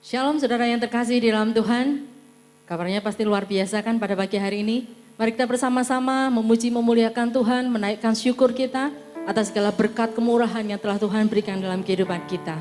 Shalom saudara yang terkasih di dalam Tuhan. Kabarnya pasti luar biasa kan pada pagi hari ini. Mari kita bersama-sama memuji memuliakan Tuhan, menaikkan syukur kita atas segala berkat kemurahan yang telah Tuhan berikan dalam kehidupan kita.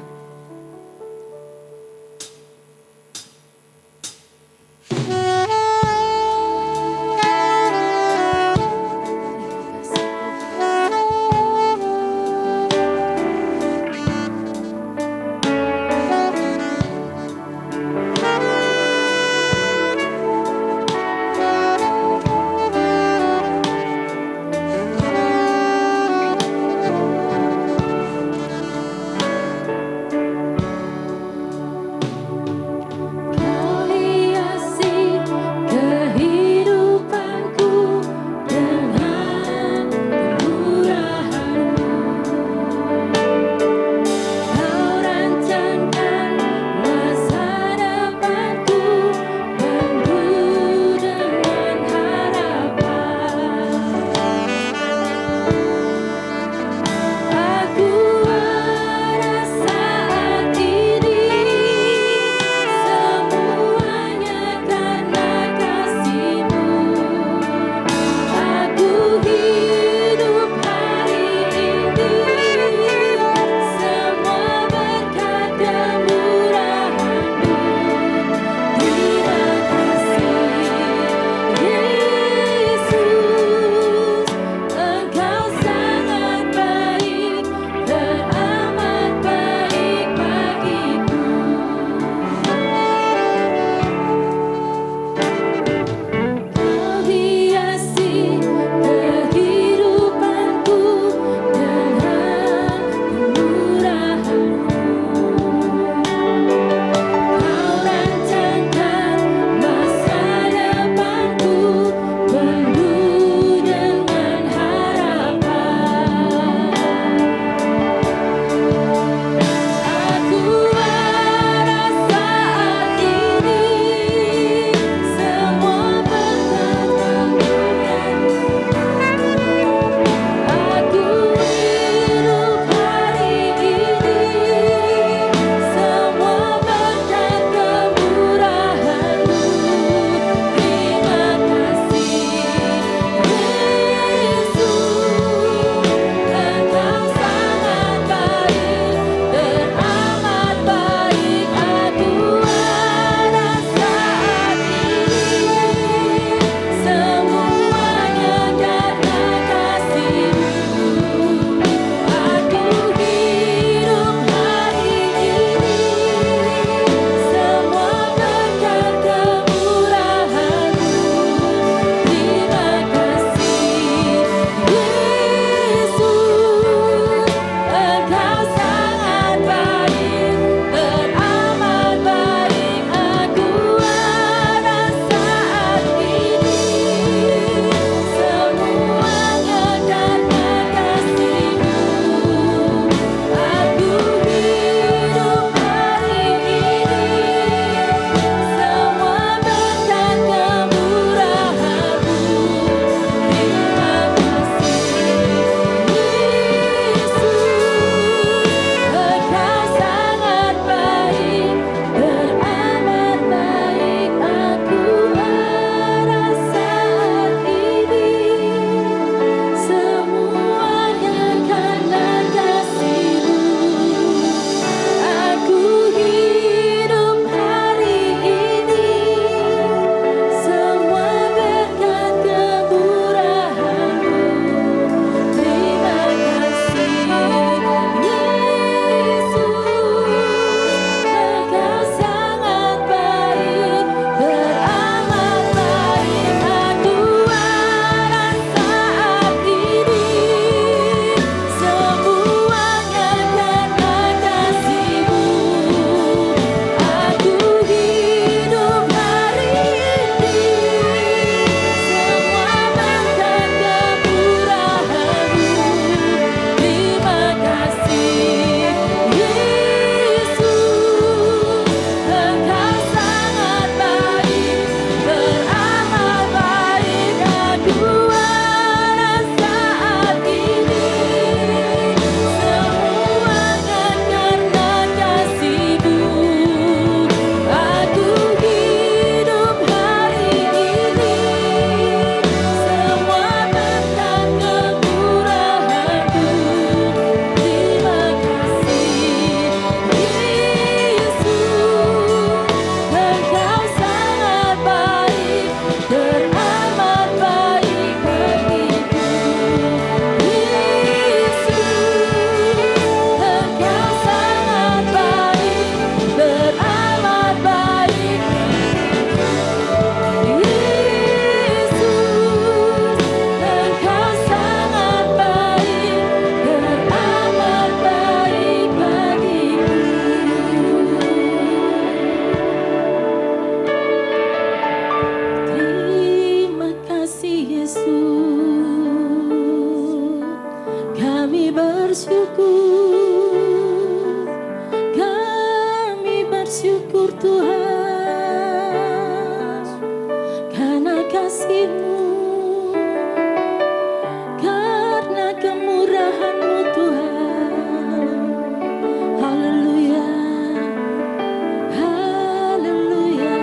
Kami bersyukur, kami bersyukur Tuhan, karena kasih-Mu, karena kemurahan-Mu Tuhan. Haleluya, haleluya.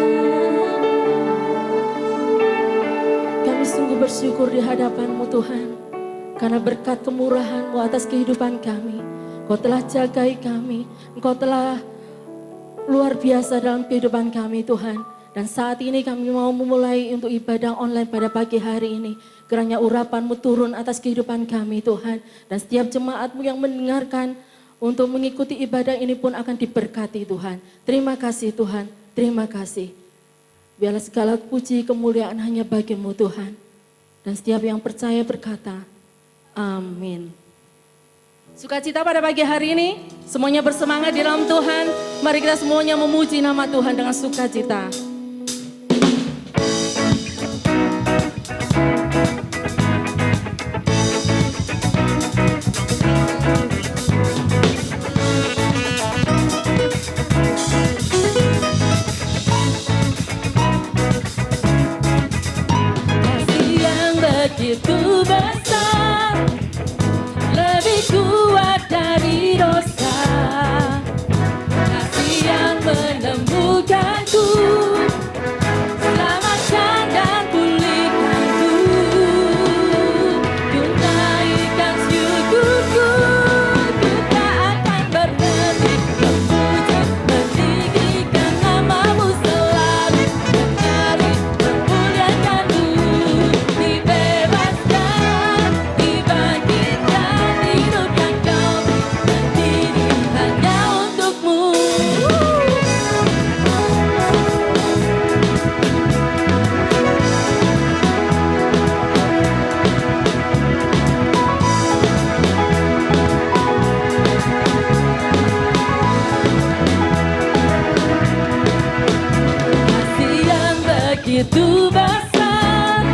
Kami sungguh bersyukur di hadapan-Mu Tuhan, karena berkat kemurahan-Mu atas kehidupan kami. Engkau telah jagai kami, Engkau telah luar biasa dalam kehidupan kami Tuhan. Dan saat ini kami mau memulai untuk ibadah online pada pagi hari ini. Kiranya urapan-Mu turun atas kehidupan kami Tuhan. Dan setiap jemaat-Mu yang mendengarkan untuk mengikuti ibadah ini pun akan diberkati Tuhan. Terima kasih Tuhan, terima kasih. Biarlah segala puji kemuliaan hanya bagi-Mu Tuhan. Dan setiap yang percaya berkata, amin. Sukacita pada pagi hari ini, semuanya bersemangat di dalam Tuhan. Mari kita semuanya memuji nama Tuhan dengan sukacita. Kasih yang begitu besar, lebih kuat dari dosa. Kasih yang menemukanku, selamatkan dan pulihkanku. Ku naikkan syukurku, ku tak akan berhenti memuji, meninggikan nama-Mu selalu, menari, memuliakan-Mu. Dibebaskan, dibangkitkan, hidup yang Kau berdiri hanya untuk-Mu. Kasih yang begitu besar,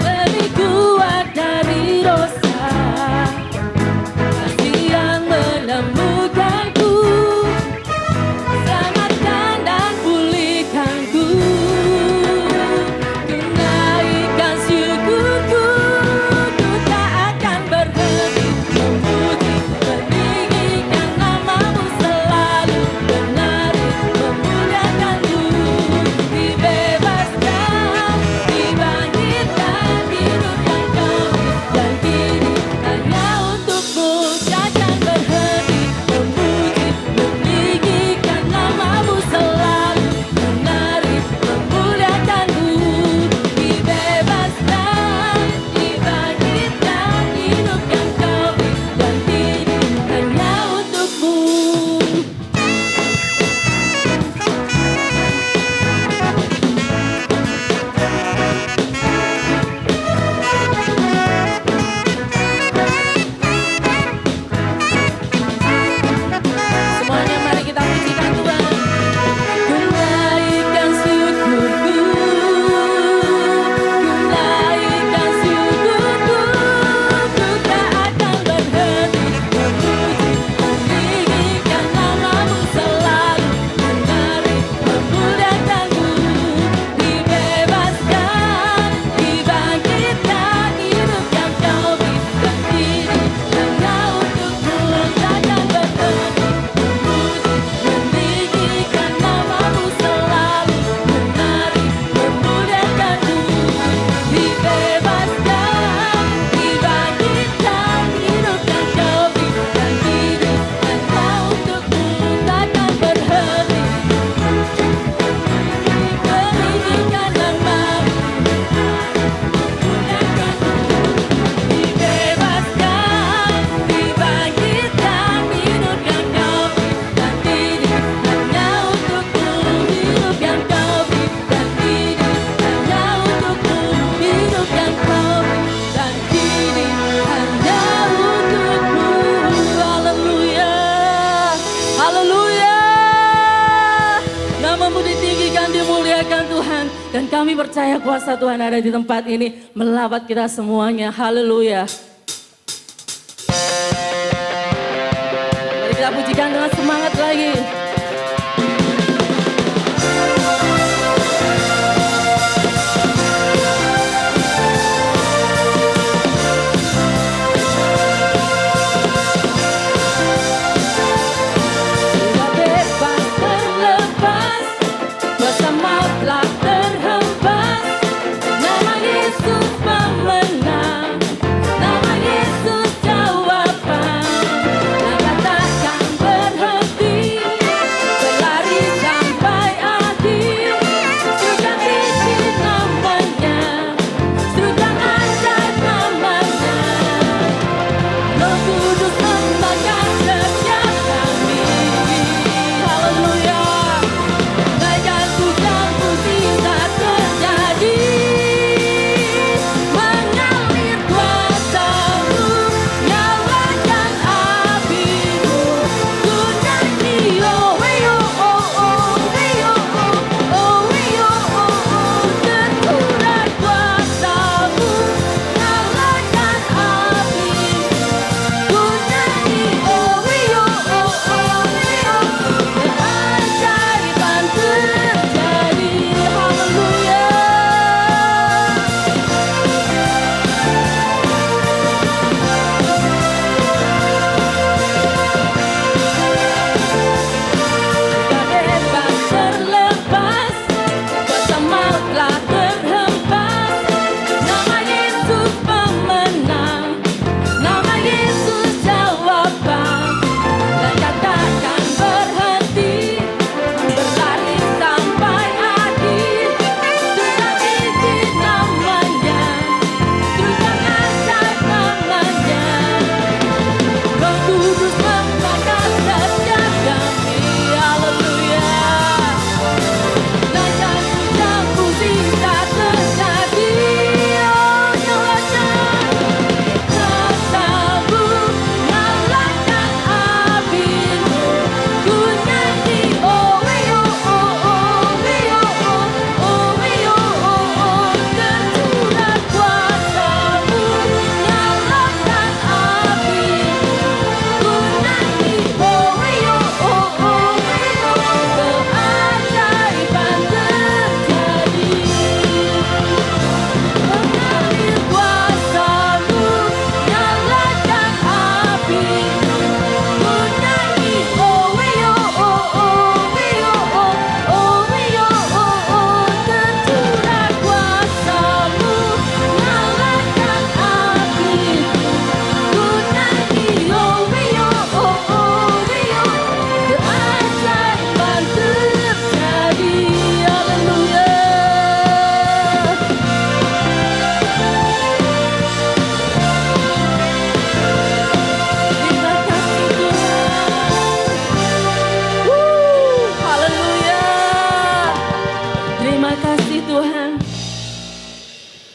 lebih kuat dari dosa. Kasih yang menemukanku, selamatkan dan pulihkanku. Ku naikkan syukurku, ku tak akan berhenti memuji, meninggikan nama-Mu selalu, menari, memuliakan-Mu. Dibebaskan, dibangkitkan, hidup yang Kau beri, dan kini hanya untuk-Mu. Takkan berhenti memuji, meninggikan nama-Mu selalu, menari, memuliakan-Mu. Dibebaskan, dibangkitkan, hidup yang Kau beri, dan kini hanya untuk-Mu. Semuanya mari kita pujikan Tuhan. Ku naikkan syukurku, ku naikkan syukurku, ku tak akan berhenti memuji, meninggikan nama-Mu selalu, menari, memuliakan-Mu. Dibebaskan, dibangkitkan, hidup yang Kau beri, dan kini hanya untuk-Mu. Takkan berhenti memuji, meninggikan nama-Mu selalu, menari, memuliakan-Mu. Dibebaskan, dibangkitkan, hidup yang Kau beri, dan kini hanya untuk-Mu. Takkan berhenti meninggikan nama-Mu, dibebaskan, dibangkitkan, hidup yang Kau beri, dan kini hanya untuk-Mu. Hidup yang Kau beri, dan kini hanya untuk-Mu. Hidup yang Kau beri, dan kini hanya untuk-Mu. Haleluya, haleluya. Nama-Mu ditinggikan, dimuliakan Tuhan. Dan kami percaya kuasa Tuhan ada di tempat ini melawat kita semuanya. Haleluya. Kita pujikan dengan semangat lagi.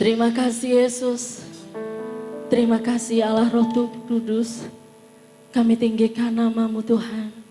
Terima kasih Yesus, terima kasih Allah Roh Kudus, kami tinggikan nama-Mu Tuhan.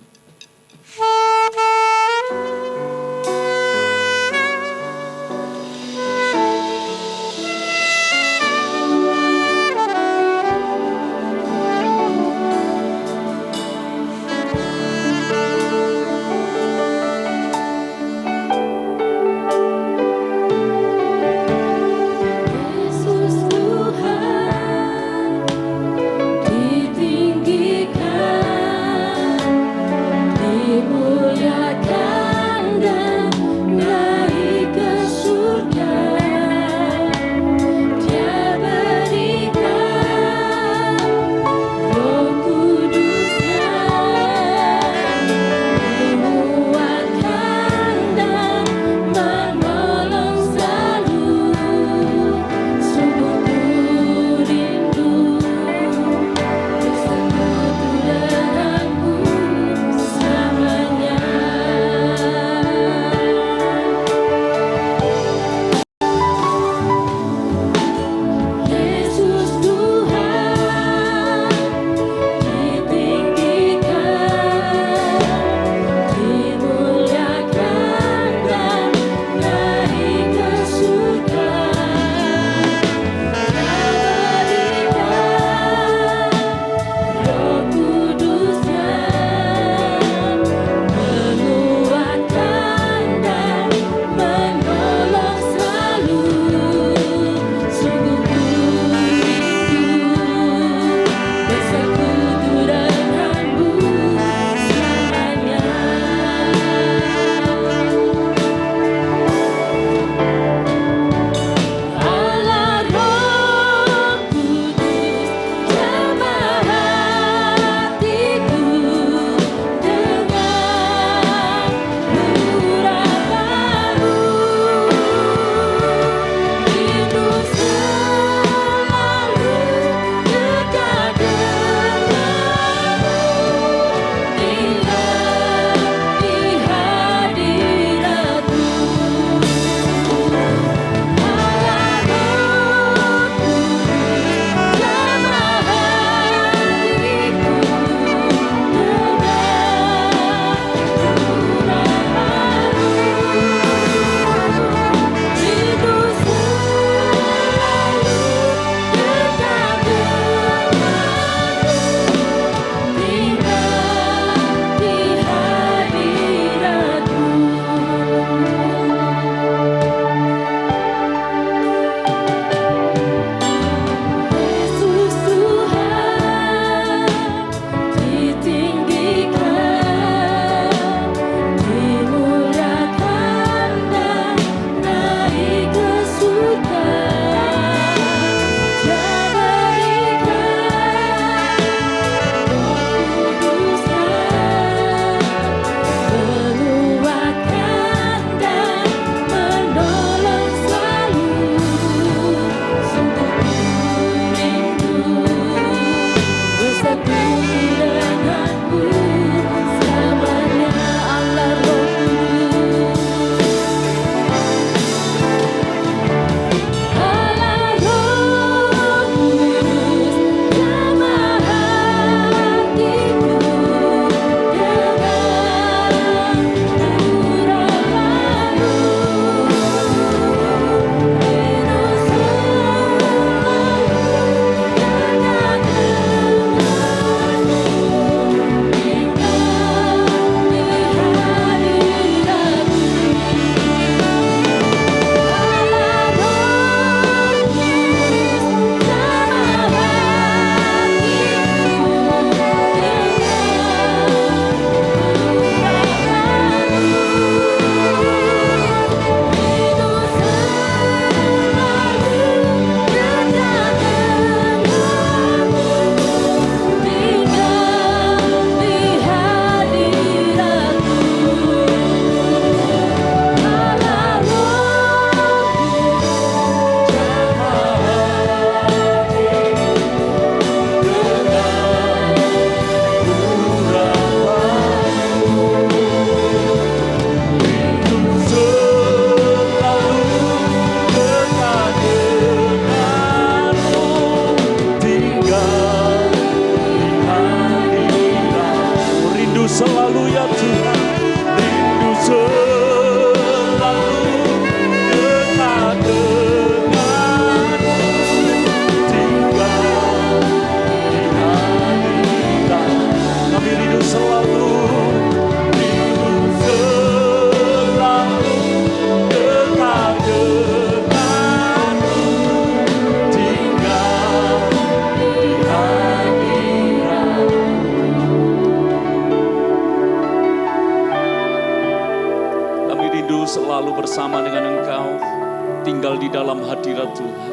hadirat Tuhan.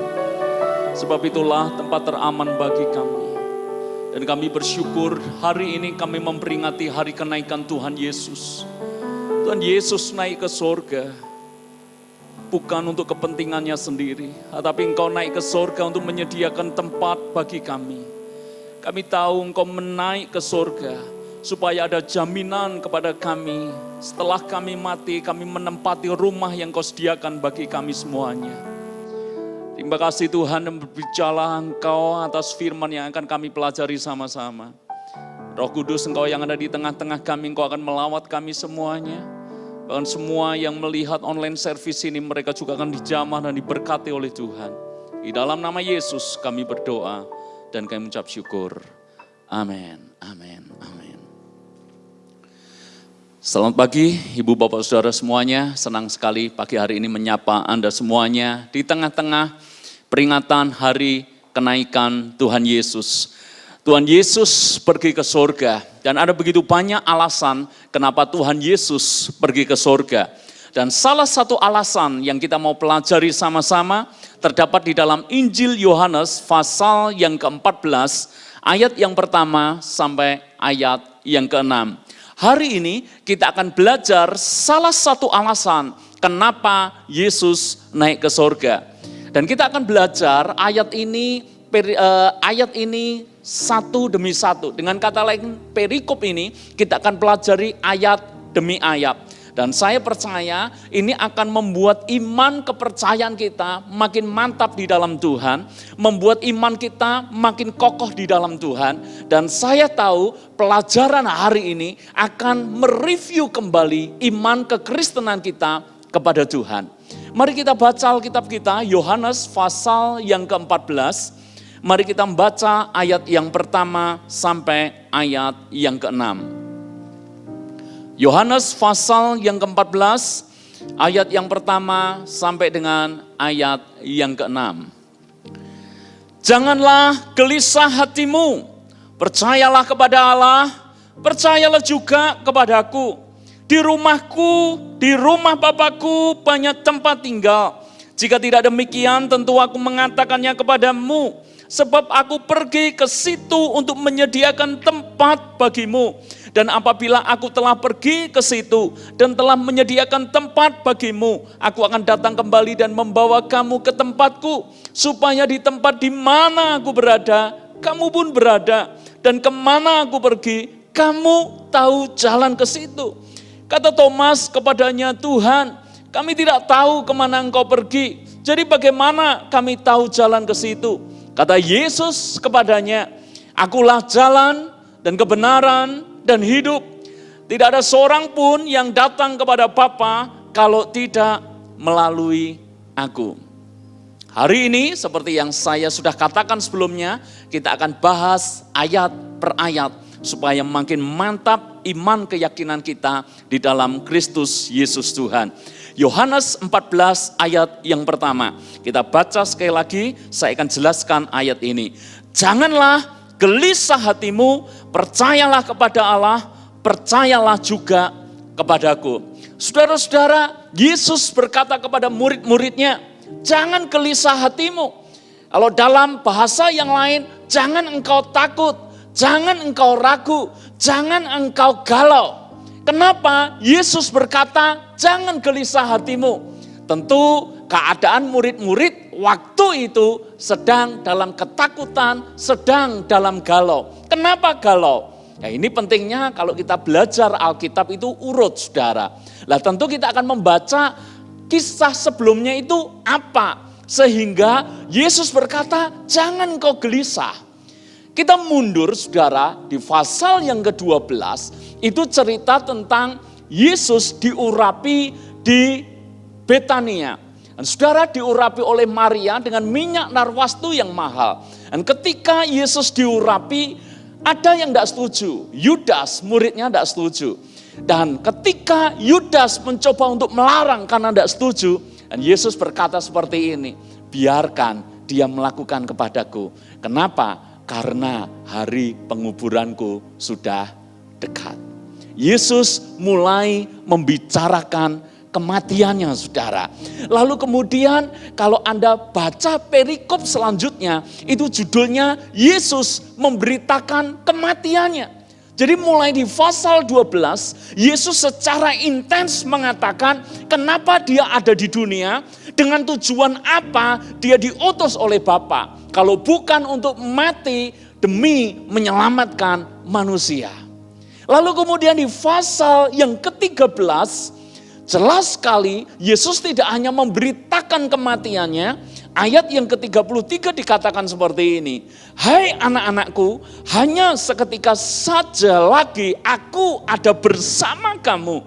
Sebab itulah tempat teraman bagi kami. Dan kami bersyukur hari ini kami memperingati hari kenaikan Tuhan Yesus. Tuhan Yesus naik ke sorga, bukan untuk kepentingannya sendiri, tetapi Engkau naik ke sorga untuk menyediakan tempat bagi kami. Kami tahu Engkau menaik ke sorga, supaya ada jaminan kepada kami. Setelah kami mati, kami menempati rumah yang Kau sediakan bagi kami semuanya. Terima kasih Tuhan yang berbicara Engkau atas firman yang akan kami pelajari sama-sama. Roh Kudus Engkau yang ada di tengah-tengah kami, Engkau akan melawat kami semuanya. Bahkan semua yang melihat online service ini, mereka juga akan dijamah dan diberkati oleh Tuhan. Di dalam nama Yesus kami berdoa dan kami mengucap syukur. Amin, amin, amin. Selamat pagi Ibu Bapak Saudara semuanya, senang sekali pagi hari ini menyapa Anda semuanya di tengah-tengah peringatan hari kenaikan Tuhan Yesus. Tuhan Yesus pergi ke sorga dan ada begitu banyak alasan kenapa Tuhan Yesus pergi ke sorga. Dan salah satu alasan yang kita mau pelajari sama-sama terdapat di dalam Injil Yohanes pasal yang ke-14 ayat yang pertama sampai ayat yang ke-6. Hari ini kita akan belajar salah satu alasan kenapa Yesus naik ke sorga. Dan kita akan belajar ayat ini satu demi satu. Dengan kata lain, perikop ini kita akan pelajari ayat demi ayat. Dan saya percaya ini akan membuat iman kepercayaan kita makin mantap di dalam Tuhan. Membuat iman kita makin kokoh di dalam Tuhan. Dan saya tahu pelajaran hari ini akan mereview kembali iman kekristenan kita kepada Tuhan. Mari kita baca Alkitab kita, Yohanes pasal yang ke-14. Mari kita membaca ayat yang pertama sampai ayat yang ke-6. Yohanes pasal yang ke-14, ayat yang pertama sampai dengan ayat yang ke-6. Janganlah gelisah hatimu, percayalah kepada Allah, percayalah juga kepadaku. Di rumahku, di rumah Bapakku banyak tempat tinggal. Jika tidak demikian, tentu aku mengatakannya kepadamu. Sebab aku pergi ke situ untuk menyediakan tempat bagimu. Dan apabila aku telah pergi ke situ dan telah menyediakan tempat bagimu, aku akan datang kembali dan membawa kamu ke tempatku. Supaya di tempat di mana aku berada, kamu pun berada. Dan kemana aku pergi, kamu tahu jalan ke situ. Kata Thomas kepadanya, Tuhan, kami tidak tahu kemana Engkau pergi. Jadi bagaimana kami tahu jalan ke situ? Kata Yesus kepadanya, akulah jalan dan kebenaran dan hidup. Tidak ada seorang pun yang datang kepada Bapa kalau tidak melalui aku. Hari ini seperti yang saya sudah katakan sebelumnya, kita akan bahas ayat per ayat supaya makin mantap iman keyakinan kita di dalam Kristus Yesus Tuhan. Yohanes 14 ayat yang pertama. Kita baca sekali lagi, saya akan jelaskan ayat ini. Janganlah gelisah hatimu, percayalah kepada Allah, percayalah juga kepadaku. Saudara-saudara, Yesus berkata kepada murid-muridnya, jangan gelisah hatimu. Kalau dalam bahasa yang lain, jangan engkau takut, jangan engkau ragu, jangan engkau galau. Kenapa Yesus berkata, jangan gelisah hatimu? Tentu keadaan murid-murid waktu itu sedang dalam ketakutan, sedang dalam galau. Kenapa galau? Ya ini pentingnya kalau kita belajar Alkitab itu urut, saudara. Lah tentu kita akan membaca kisah sebelumnya itu apa. Sehingga Yesus berkata, jangan kau gelisah. Kita mundur, saudara, di pasal yang ke-12, itu cerita tentang Yesus diurapi di Betania. Dan saudara diurapi oleh Maria dengan minyak narwastu yang mahal. Dan ketika Yesus diurapi, ada yang tidak setuju. Yudas, muridnya tidak setuju. Dan ketika Yudas mencoba untuk melarang karena tidak setuju, dan Yesus berkata seperti ini, biarkan dia melakukan kepadaku. Kenapa? Karena hari penguburanku sudah dekat. Yesus mulai membicarakan kematiannya, saudara. Lalu kemudian kalau Anda baca perikop selanjutnya, itu judulnya Yesus memberitakan kematiannya. Jadi mulai di pasal 12, Yesus secara intens mengatakan kenapa dia ada di dunia, dengan tujuan apa dia diutus oleh Bapa. Kalau bukan untuk mati demi menyelamatkan manusia. Lalu kemudian di pasal yang ke-13, jelas sekali Yesus tidak hanya memberitakan kematiannya. Ayat yang ke-33 dikatakan seperti ini. Hai anak-anakku, hanya seketika saja lagi aku ada bersama kamu.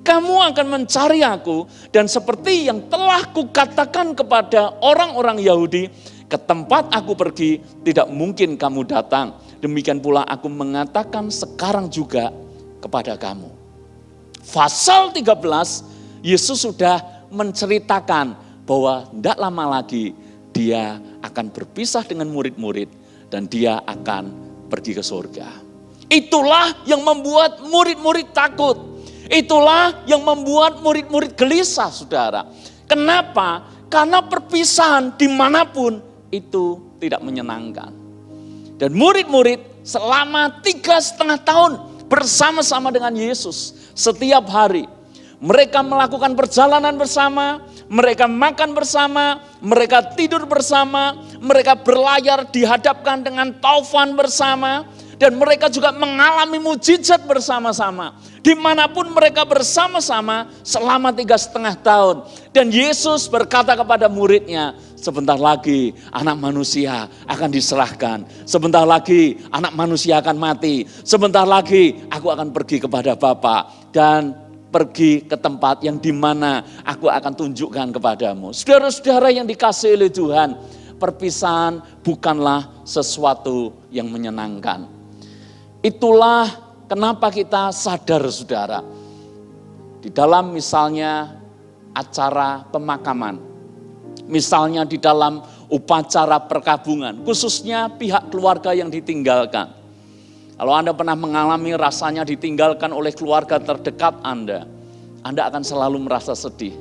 Kamu akan mencari aku, dan seperti yang telah kukatakan kepada orang-orang Yahudi, ke tempat aku pergi tidak mungkin kamu datang. Demikian pula aku mengatakan sekarang juga kepada kamu. Pasal 13, Yesus sudah menceritakan bahwa tidak lama lagi dia akan berpisah dengan murid-murid dan dia akan pergi ke surga. Itulah yang membuat murid-murid takut. Itulah yang membuat murid-murid gelisah, saudara. Kenapa? Karena perpisahan dimanapun itu tidak menyenangkan. Dan murid-murid selama 3,5 tahun bersama-sama dengan Yesus setiap hari. Mereka melakukan perjalanan bersama, mereka makan bersama, mereka tidur bersama, mereka berlayar dihadapkan dengan taufan bersama, dan mereka juga mengalami mujizat bersama-sama. Dimanapun mereka bersama-sama selama 3,5 tahun. Dan Yesus berkata kepada muridnya, sebentar lagi anak manusia akan diserahkan. Sebentar lagi anak manusia akan mati. Sebentar lagi aku akan pergi kepada Bapa dan pergi ke tempat yang dimana aku akan tunjukkan kepadamu. Saudara-saudara yang dikasihi oleh Tuhan, perpisahan bukanlah sesuatu yang menyenangkan. Itulah kenapa kita sadar, saudara, di dalam misalnya acara pemakaman, misalnya di dalam upacara perkabungan, khususnya pihak keluarga yang ditinggalkan. Kalau Anda pernah mengalami rasanya ditinggalkan oleh keluarga terdekat Anda akan selalu merasa sedih.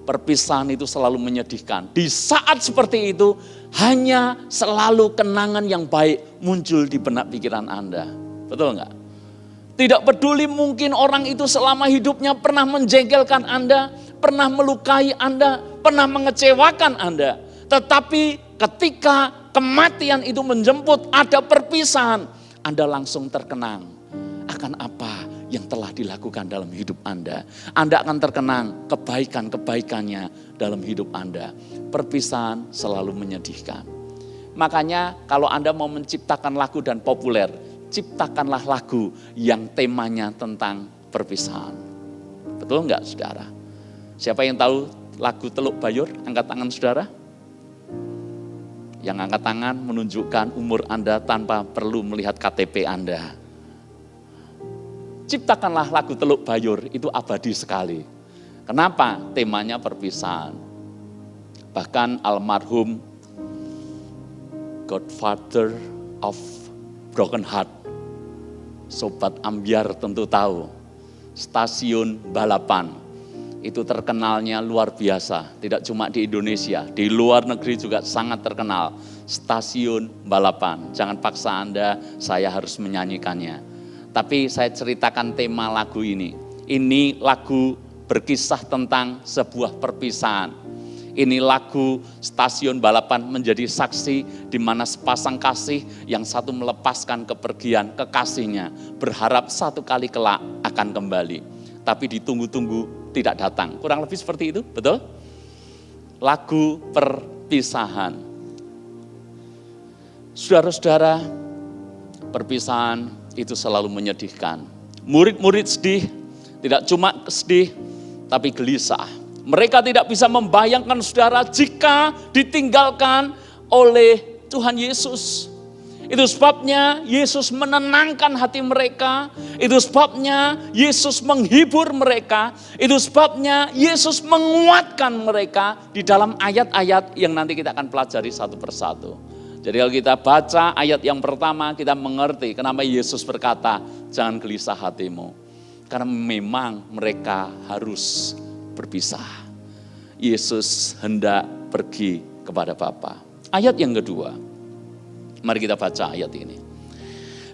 Perpisahan itu selalu menyedihkan. Di saat seperti itu, hanya selalu kenangan yang baik muncul di benak pikiran Anda. Betul enggak? Tidak peduli mungkin orang itu selama hidupnya pernah menjengkelkan Anda, pernah melukai Anda, pernah mengecewakan Anda. Tetapi ketika kematian itu menjemput, ada perpisahan, Anda langsung terkenang akan apa yang telah dilakukan dalam hidup Anda. Anda akan terkenang kebaikan-kebaikannya dalam hidup Anda. Perpisahan selalu menyedihkan. Makanya kalau Anda mau menciptakan lagu dan populer, ciptakanlah lagu yang temanya tentang perpisahan. Betul enggak, saudara? Siapa yang tahu lagu Teluk Bayur? Angkat tangan, saudara. Yang angkat tangan menunjukkan umur Anda tanpa perlu melihat KTP Anda. Ciptakanlah lagu Teluk Bayur, itu abadi sekali. Kenapa? Temanya perpisahan. Bahkan almarhum Godfather of Broken Heart, Sobat Ambyar tentu tahu, stasiun balapan. Itu terkenalnya luar biasa, tidak cuma di Indonesia, di luar negeri juga sangat terkenal. Stasiun balapan, jangan paksa Anda, saya harus menyanyikannya. Tapi saya ceritakan tema lagu ini. Ini lagu berkisah tentang sebuah perpisahan. Ini lagu stasiun balapan menjadi saksi di mana sepasang kasih yang satu melepaskan kepergian kekasihnya, berharap satu kali kelak akan kembali. Tapi ditunggu-tunggu tidak datang. Kurang lebih seperti itu, betul? Lagu perpisahan. Saudara-saudara, perpisahan itu selalu menyedihkan. Murid-murid sedih, tidak cuma sedih, tapi gelisah. Mereka tidak bisa membayangkan, saudara, jika ditinggalkan oleh Tuhan Yesus. Itu sebabnya Yesus menenangkan hati mereka. Itu sebabnya Yesus menghibur mereka. Itu sebabnya Yesus menguatkan mereka di dalam ayat-ayat yang nanti kita akan pelajari satu persatu. Jadi kalau kita baca ayat yang pertama, kita mengerti kenapa Yesus berkata, jangan gelisah hatimu. Karena memang mereka harus berpisah. Yesus hendak pergi kepada Bapa. Ayat yang kedua, mari kita baca ayat ini.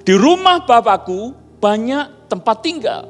Di rumah Bapakku banyak tempat tinggal.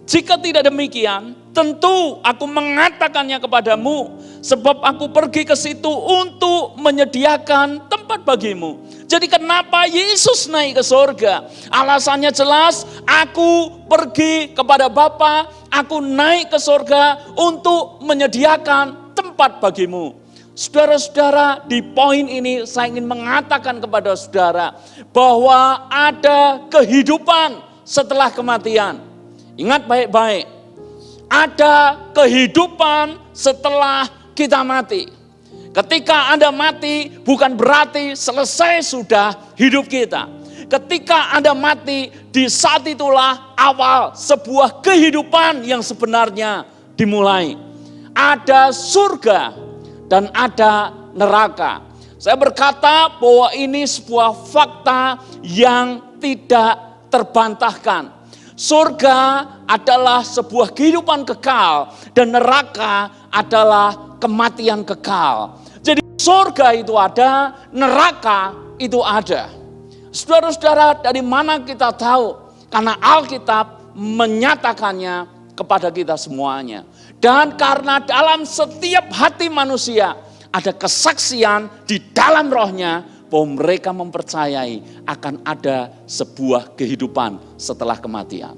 Jika tidak demikian, tentu aku mengatakannya kepadamu, sebab aku pergi ke situ untuk menyediakan tempat bagimu. Jadi kenapa Yesus naik ke surga? Alasannya jelas, aku pergi kepada Bapa, aku naik ke surga untuk menyediakan tempat bagimu. Saudara-saudara, di poin ini saya ingin mengatakan kepada saudara bahwa ada kehidupan setelah kematian. Ingat baik-baik, ada kehidupan setelah kita mati. Ketika Anda mati bukan berarti selesai sudah hidup kita. Ketika Anda mati, di saat itulah awal sebuah kehidupan yang sebenarnya dimulai. Ada surga dan ada neraka. Saya berkata bahwa ini sebuah fakta yang tidak terbantahkan. Surga adalah sebuah kehidupan kekal dan neraka adalah kematian kekal. Jadi surga itu ada, neraka itu ada. Saudara-saudara, dari mana kita tahu? Karena Alkitab menyatakannya kepada kita semuanya. Dan karena dalam setiap hati manusia ada kesaksian di dalam rohnya bahwa mereka mempercayai akan ada sebuah kehidupan setelah kematian.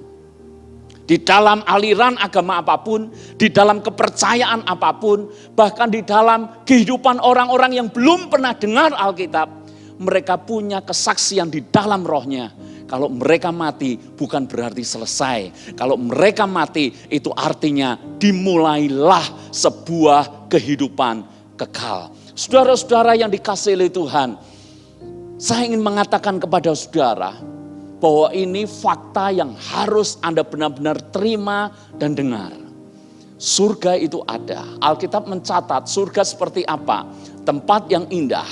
Di dalam aliran agama apapun, di dalam kepercayaan apapun, bahkan di dalam kehidupan orang-orang yang belum pernah dengar Alkitab, mereka punya kesaksian di dalam rohnya. Kalau mereka mati bukan berarti selesai. Kalau mereka mati itu artinya dimulailah sebuah kehidupan kekal. Saudara-saudara yang dikasihi oleh Tuhan, saya ingin mengatakan kepada saudara bahwa ini fakta yang harus Anda benar-benar terima dan dengar. Surga itu ada. Alkitab mencatat surga seperti apa? Tempat yang indah.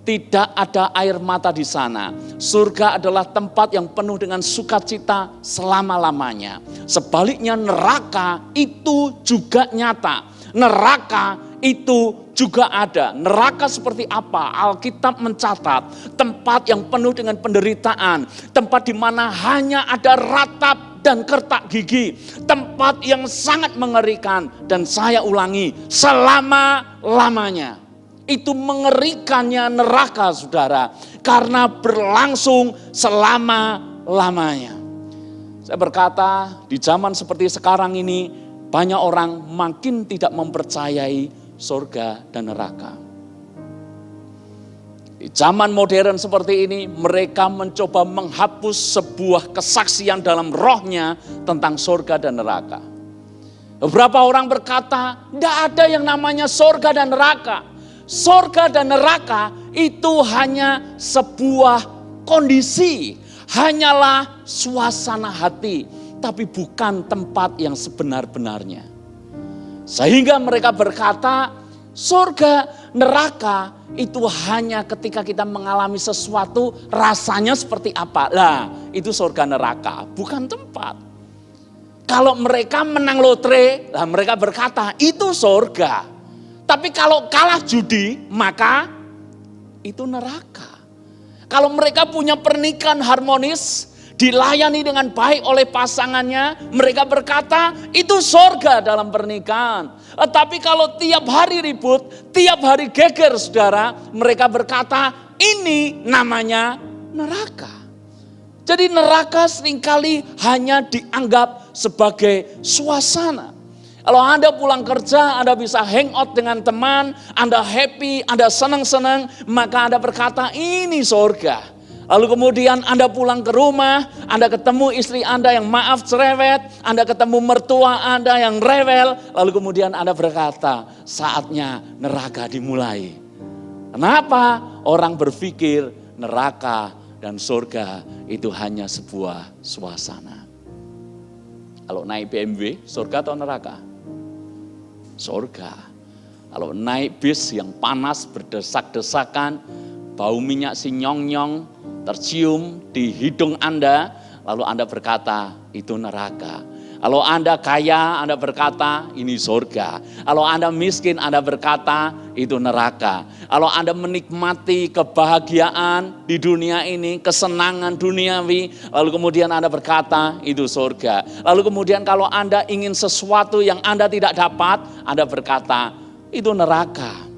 Tidak ada air mata di sana. Surga adalah tempat yang penuh dengan sukacita selama-lamanya. Sebaliknya neraka itu juga nyata. Neraka itu juga ada. Neraka seperti apa? Alkitab mencatat tempat yang penuh dengan penderitaan. Tempat di mana hanya ada ratap dan kertak gigi. Tempat yang sangat mengerikan. Dan saya ulangi, selama-lamanya. Itu mengerikannya neraka, saudara. Karena berlangsung selama-lamanya. Saya berkata, di zaman seperti sekarang ini, banyak orang makin tidak mempercayai surga dan neraka. Di zaman modern seperti ini, mereka mencoba menghapus sebuah kesaksian dalam rohnya tentang surga dan neraka. Beberapa orang berkata, tidak ada yang namanya surga dan neraka. Surga dan neraka itu hanya sebuah kondisi, hanyalah suasana hati, tapi bukan tempat yang sebenar-benarnya. Sehingga mereka berkata, surga, neraka itu hanya ketika kita mengalami sesuatu rasanya seperti apa. Lah, itu surga neraka, bukan tempat. Kalau mereka menang lotre, lah mereka berkata itu surga. Tapi kalau kalah judi, maka itu neraka. Kalau mereka punya pernikahan harmonis, dilayani dengan baik oleh pasangannya, mereka berkata itu surga dalam pernikahan. Tapi kalau tiap hari ribut, tiap hari geger saudara, mereka berkata ini namanya neraka. Jadi neraka seringkali hanya dianggap sebagai suasana. Kalau Anda pulang kerja, Anda bisa hangout dengan teman, Anda happy, Anda senang-senang, maka Anda berkata ini surga. Lalu kemudian Anda pulang ke rumah, Anda ketemu istri Anda yang maaf cerewet, Anda ketemu mertua Anda yang rewel, lalu kemudian Anda berkata saatnya neraka dimulai. Kenapa? Orang berpikir neraka dan surga itu hanya sebuah suasana. Kalau naik BMW, surga atau neraka? Surga. Kalau naik bis yang panas berdesak-desakan, bau minyak sinyong-nyong tercium di hidung Anda, lalu Anda berkata itu neraka. Kalau Anda kaya, Anda berkata, ini surga. Kalau Anda miskin, Anda berkata, itu neraka. Kalau Anda menikmati kebahagiaan di dunia ini, kesenangan duniawi, lalu kemudian Anda berkata, itu surga. Lalu kemudian kalau Anda ingin sesuatu yang Anda tidak dapat, Anda berkata, itu neraka.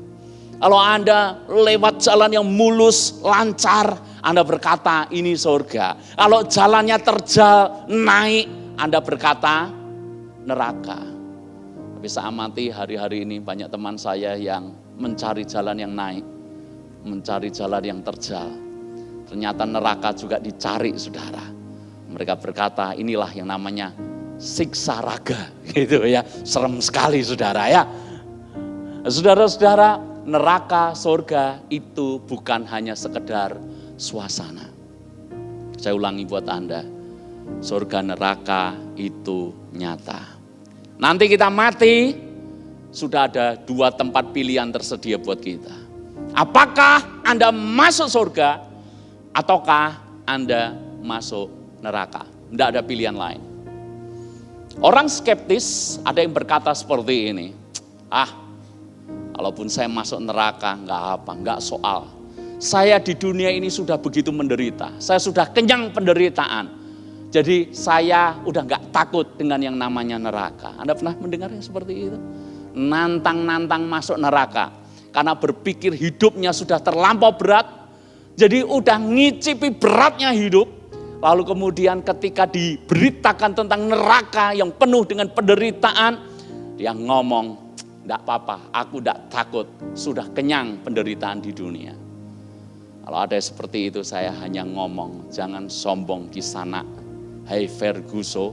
Kalau Anda lewat jalan yang mulus, lancar, Anda berkata, ini surga. Kalau jalannya terjal, naik, Anda berkata neraka. Tapi saya amati hari-hari ini banyak teman saya yang mencari jalan yang naik, mencari jalan yang terjal. Ternyata neraka juga dicari, saudara. Mereka berkata inilah yang namanya siksa raga, gitu ya. Serem sekali, saudara ya. Saudara-saudara, neraka, surga itu bukan hanya sekedar suasana. Saya ulangi buat Anda. Surga neraka itu nyata. Nanti kita mati, sudah ada 2 tempat pilihan tersedia buat kita. Apakah Anda masuk surga, ataukah Anda masuk neraka? Tidak ada pilihan lain. Orang skeptis ada yang berkata seperti ini, kalaupun saya masuk neraka, enggak soal. Saya di dunia ini sudah begitu menderita, saya sudah kenyang penderitaan. Jadi saya udah gak takut dengan yang namanya neraka. Anda pernah mendengar yang seperti itu? Nantang-nantang masuk neraka. Karena berpikir hidupnya sudah terlampau berat. Jadi udah ngicipi beratnya hidup. Lalu kemudian ketika diberitakan tentang neraka yang penuh dengan penderitaan. Dia ngomong, gak apa-apa, aku gak takut. Sudah kenyang penderitaan di dunia. Kalau ada seperti itu saya hanya ngomong, jangan sombong kisana. Hai Ferguso,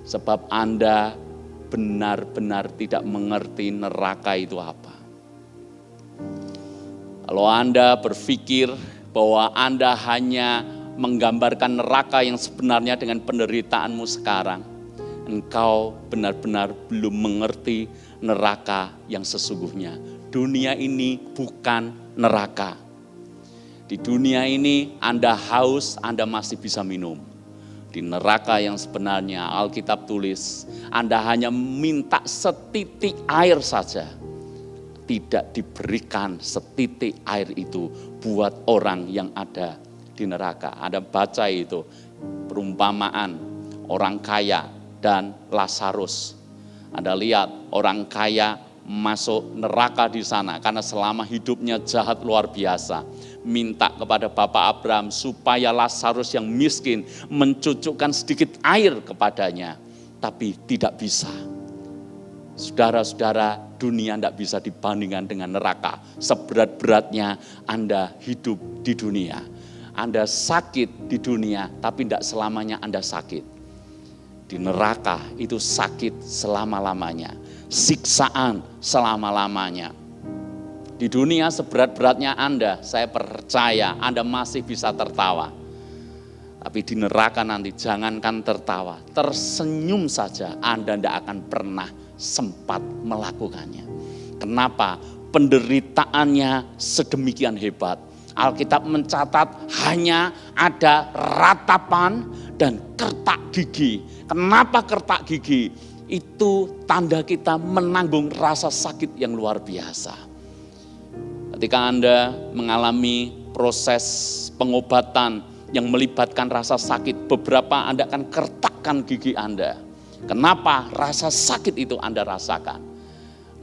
sebab Anda benar-benar tidak mengerti neraka itu apa. Kalau Anda berpikir bahwa Anda hanya menggambarkan neraka yang sebenarnya dengan penderitaanmu sekarang, engkau benar-benar belum mengerti neraka yang sesungguhnya. Dunia ini bukan neraka. Di dunia ini Anda haus, Anda masih bisa minum. Di neraka yang sebenarnya Alkitab tulis, Anda hanya minta setitik air saja. Tidak diberikan setitik air itu buat orang yang ada di neraka. Anda baca itu, perumpamaan orang kaya dan Lazarus. Anda lihat orang kaya masuk neraka di sana karena selama hidupnya jahat luar biasa. Minta kepada Bapak Abraham supaya Lazarus yang miskin mencucukkan sedikit air kepadanya. Tapi tidak bisa. Saudara-saudara, dunia tidak bisa dibandingkan dengan neraka. Seberat-beratnya Anda hidup di dunia. Anda sakit di dunia, tapi tidak selamanya Anda sakit. Di neraka itu sakit selama-lamanya. Siksaan selama-lamanya. Di dunia seberat-beratnya Anda, saya percaya Anda masih bisa tertawa. Tapi di neraka nanti jangankan tertawa, tersenyum saja Anda tidak akan pernah sempat melakukannya. Kenapa? Penderitaannya sedemikian hebat. Alkitab mencatat hanya ada ratapan dan kertak gigi. Kenapa kertak gigi? Itu tanda kita menanggung rasa sakit yang luar biasa. Ketika Anda mengalami proses pengobatan yang melibatkan rasa sakit, beberapa Anda akan kertakkan gigi Anda. Kenapa rasa sakit itu Anda rasakan?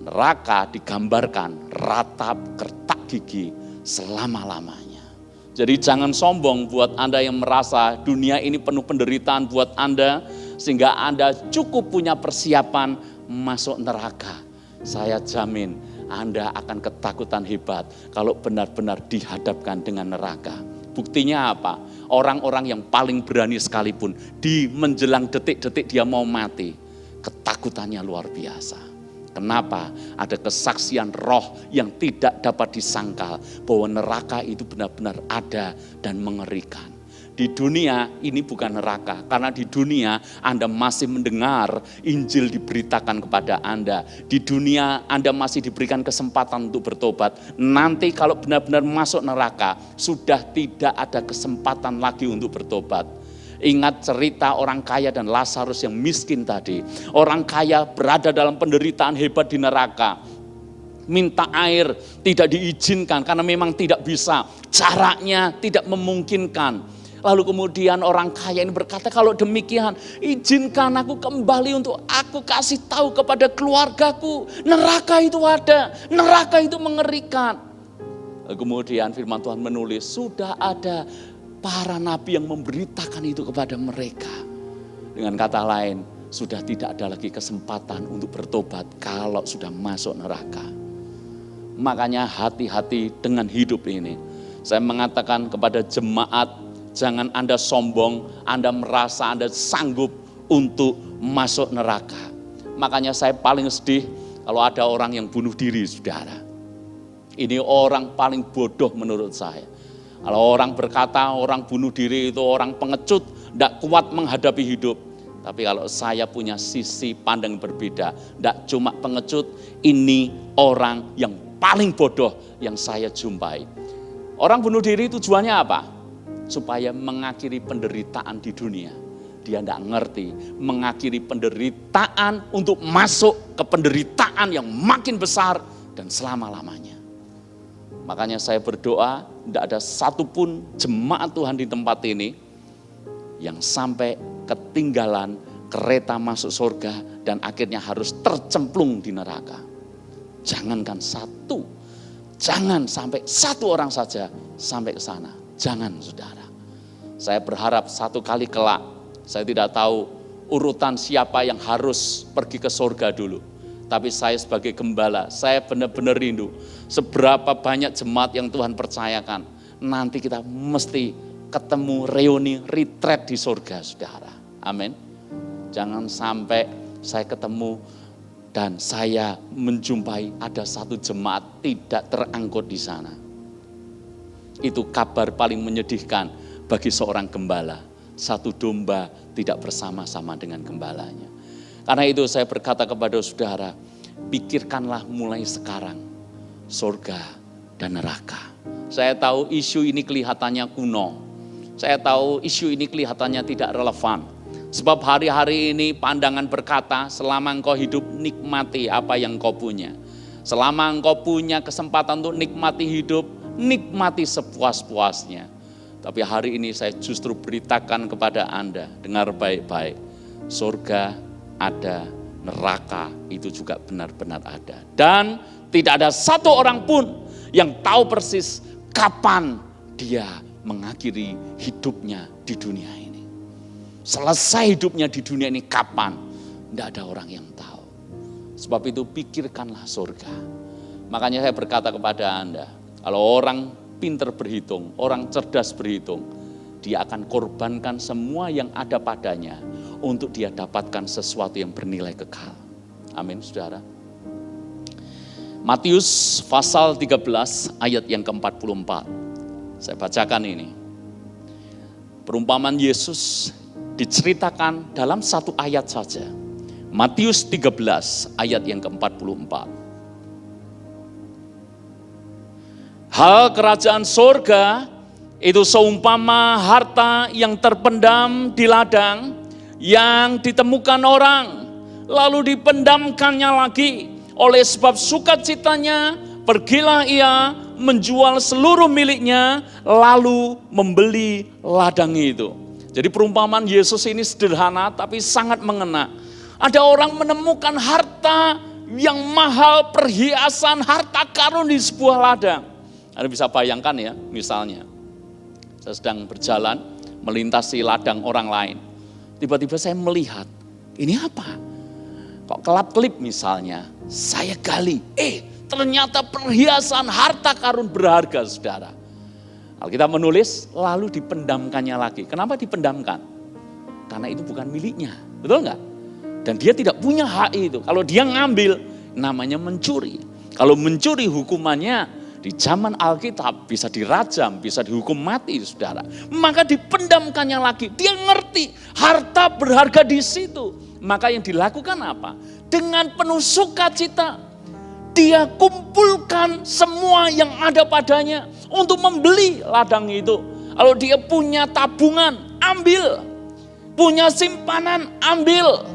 Neraka digambarkan ratap kertak gigi selama-lamanya. Jadi jangan sombong buat Anda yang merasa dunia ini penuh penderitaan buat Anda, sehingga Anda cukup punya persiapan masuk neraka. Saya jamin Anda akan ketakutan hebat kalau benar-benar dihadapkan dengan neraka. Buktinya apa? Orang-orang yang paling berani sekalipun di menjelang detik-detik dia mau mati, ketakutannya luar biasa. Kenapa? Ada kesaksian roh yang tidak dapat disangkal bahwa neraka itu benar-benar ada dan mengerikan. Di dunia ini bukan neraka, karena di dunia Anda masih mendengar Injil diberitakan kepada Anda. Di dunia Anda masih diberikan kesempatan untuk bertobat. Nanti kalau benar-benar masuk neraka, sudah tidak ada kesempatan lagi untuk bertobat. Ingat cerita orang kaya dan Lazarus yang miskin tadi. Orang kaya berada dalam penderitaan hebat di neraka. Minta air tidak diizinkan karena memang tidak bisa. Caranya tidak memungkinkan. Lalu kemudian orang kaya ini berkata, kalau demikian izinkan aku kembali untuk aku kasih tahu kepada keluargaku. Neraka itu ada, neraka itu mengerikan. Lalu kemudian firman Tuhan menulis, sudah ada para nabi yang memberitakan itu kepada mereka. Dengan kata lain, sudah tidak ada lagi kesempatan untuk bertobat kalau sudah masuk neraka. Makanya hati-hati dengan hidup ini. Saya mengatakan kepada jemaat, jangan Anda sombong, Anda merasa Anda sanggup untuk masuk neraka. Makanya saya paling sedih kalau ada orang yang bunuh diri, saudara. Ini orang paling bodoh menurut saya. Kalau orang berkata orang bunuh diri itu orang pengecut, tidak kuat menghadapi hidup. Tapi kalau saya punya sisi pandang berbeda, tidak cuma pengecut, ini orang yang paling bodoh yang saya jumpai. Orang bunuh diri tujuannya apa? Supaya mengakhiri penderitaan di dunia. Dia tidak ngerti, mengakhiri penderitaan untuk masuk ke penderitaan yang makin besar dan selama-lamanya. Makanya saya berdoa, tidak ada satupun jemaat Tuhan di tempat ini yang sampai ketinggalan kereta masuk surga dan akhirnya harus tercemplung di neraka. Jangankan satu, jangan sampai satu orang saja sampai ke sana. Jangan, saudara. Saya berharap satu kali kelak, saya tidak tahu urutan siapa yang harus pergi ke surga dulu. Tapi saya sebagai gembala, saya benar-benar rindu. Seberapa banyak jemaat yang Tuhan percayakan. Nanti kita mesti ketemu reuni retreat di surga, saudara. Amin. Jangan sampai saya ketemu dan saya menjumpai ada satu jemaat tidak terangkut di sana. Itu kabar paling menyedihkan bagi seorang gembala. Satu domba tidak bersama-sama dengan gembalanya. Karena itu saya berkata kepada saudara, pikirkanlah mulai sekarang surga dan neraka. Saya tahu isu ini kelihatannya kuno. Saya tahu isu ini kelihatannya tidak relevan. Sebab hari-hari ini pandangan berkata, selama engkau hidup nikmati apa yang engkau punya. Selama engkau punya kesempatan untuk nikmati hidup, nikmati sepuas-puasnya. Tapi hari ini saya justru beritakan kepada Anda, dengar baik-baik, surga ada, neraka itu juga benar-benar ada. Dan tidak ada satu orang pun yang tahu persis kapan dia mengakhiri hidupnya di dunia ini. Selesai hidupnya di dunia ini kapan? Tidak ada orang yang tahu. Sebab itu pikirkanlah surga. Makanya saya berkata kepada Anda, kalau orang pintar berhitung, orang cerdas berhitung, dia akan korbankan semua yang ada padanya untuk dia dapatkan sesuatu yang bernilai kekal. Amin, saudara. Matius pasal 13 ayat yang ke-44. Saya bacakan ini. Perumpamaan Yesus diceritakan dalam satu ayat saja. Matius 13 ayat yang ke-44. Hal kerajaan surga itu seumpama harta yang terpendam di ladang yang ditemukan orang, lalu dipendamkannya lagi. Oleh sebab sukacitanya, pergilah ia menjual seluruh miliknya, lalu membeli ladang itu. Jadi perumpamaan Yesus ini sederhana tapi sangat mengena. Ada orang menemukan harta yang mahal, perhiasan, harta karun di sebuah ladang. Anda bisa bayangkan ya, misalnya saya sedang berjalan melintasi ladang orang lain. Tiba-tiba saya melihat, ini apa? Kok kelap-kelip misalnya, saya gali. Ternyata perhiasan harta karun berharga, saudara. Alkitab menulis, lalu dipendamkannya lagi. Kenapa dipendamkan? Karena itu bukan miliknya, betul nggak? Dan dia tidak punya hak itu. Kalau dia ngambil, namanya mencuri. Kalau mencuri hukumannya, di zaman Alkitab bisa dirajam, bisa dihukum mati, saudara. Maka dipendamkannya lagi. Dia ngerti harta berharga di situ. Maka yang dilakukan apa? Dengan penuh sukacita, dia kumpulkan semua yang ada padanya untuk membeli ladang itu. Kalau dia punya tabungan, ambil. Punya simpanan, ambil.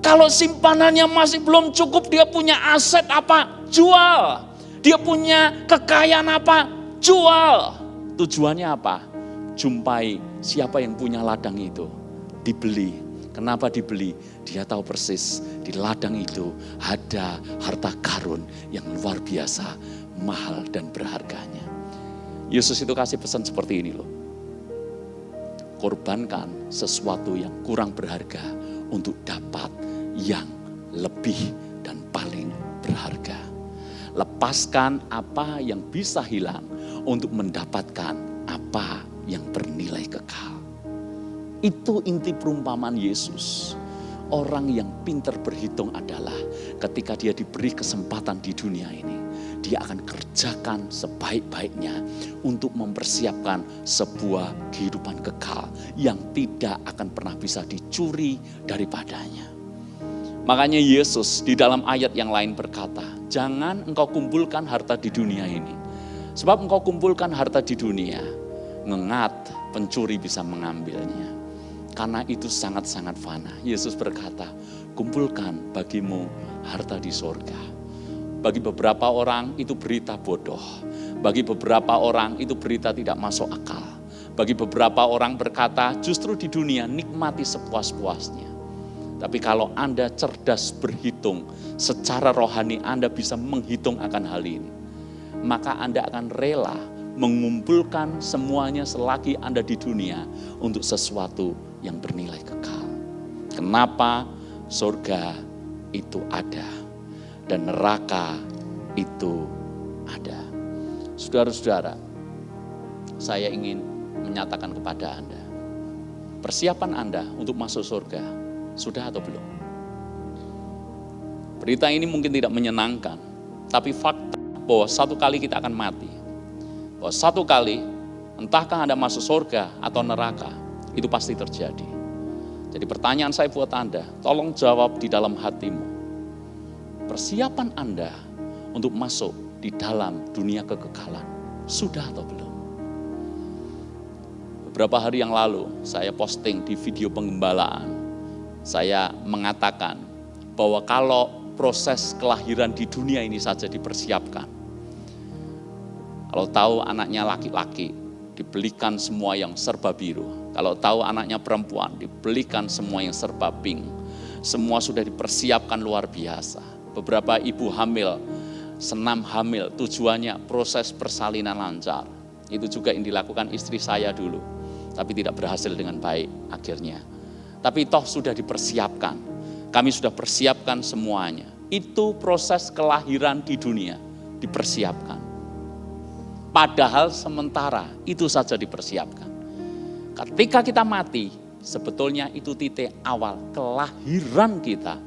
Kalau simpanannya masih belum cukup, dia punya aset apa? Jual. Dia punya kekayaan apa? Jual. Tujuannya apa? Jumpai siapa yang punya ladang itu. Dibeli. Kenapa dibeli? Dia tahu persis di ladang itu ada harta karun yang luar biasa, mahal dan berharganya. Yesus itu kasih pesan seperti ini loh. Korbankan sesuatu yang kurang berharga untuk dapat yang lebih dan paling berharga. Lepaskan apa yang bisa hilang untuk mendapatkan apa yang bernilai kekal. Itu inti perumpamaan Yesus. Orang yang pintar berhitung adalah ketika dia diberi kesempatan di dunia ini, dia akan kerjakan sebaik-baiknya untuk mempersiapkan sebuah kehidupan kekal yang tidak akan pernah bisa dicuri daripadanya. Makanya Yesus di dalam ayat yang lain berkata, jangan engkau kumpulkan harta di dunia ini. Sebab engkau kumpulkan harta di dunia, ngengat pencuri bisa mengambilnya. Karena itu sangat-sangat fana. Yesus berkata, kumpulkan bagimu harta di sorga. Bagi beberapa orang itu berita bodoh. Bagi beberapa orang itu berita tidak masuk akal. Bagi beberapa orang berkata, justru di dunia nikmati sepuas-puasnya. Tapi kalau Anda cerdas berhitung, secara rohani Anda bisa menghitung akan hal ini. Maka Anda akan rela mengumpulkan semuanya selagi Anda di dunia untuk sesuatu yang bernilai kekal. Kenapa? Surga itu ada dan neraka itu ada. Saudara-saudara, saya ingin menyatakan kepada Anda, persiapan Anda untuk masuk surga sudah atau belum? Berita ini mungkin tidak menyenangkan, tapi fakta bahwa satu kali kita akan mati. Bahwa satu kali, entahkah Anda masuk surga atau neraka, itu pasti terjadi. Jadi pertanyaan saya buat Anda, tolong jawab di dalam hatimu. Persiapan Anda untuk masuk di dalam dunia kekekalan, sudah atau belum? Beberapa hari yang lalu, saya posting di video penggembalaan, saya mengatakan bahwa kalau proses kelahiran di dunia ini saja dipersiapkan, kalau tahu anaknya laki-laki, dibelikan semua yang serba biru. Kalau tahu anaknya perempuan, dibelikan semua yang serba pink. Semua sudah dipersiapkan luar biasa. Beberapa ibu hamil, senam hamil, tujuannya proses persalinan lancar. Itu juga yang dilakukan istri saya dulu. Tapi tidak berhasil dengan baik akhirnya. Tapi toh sudah dipersiapkan. Kami sudah persiapkan semuanya. Itu proses kelahiran di dunia, dipersiapkan. Padahal sementara itu saja dipersiapkan. Ketika kita mati, sebetulnya itu titik awal kelahiran kita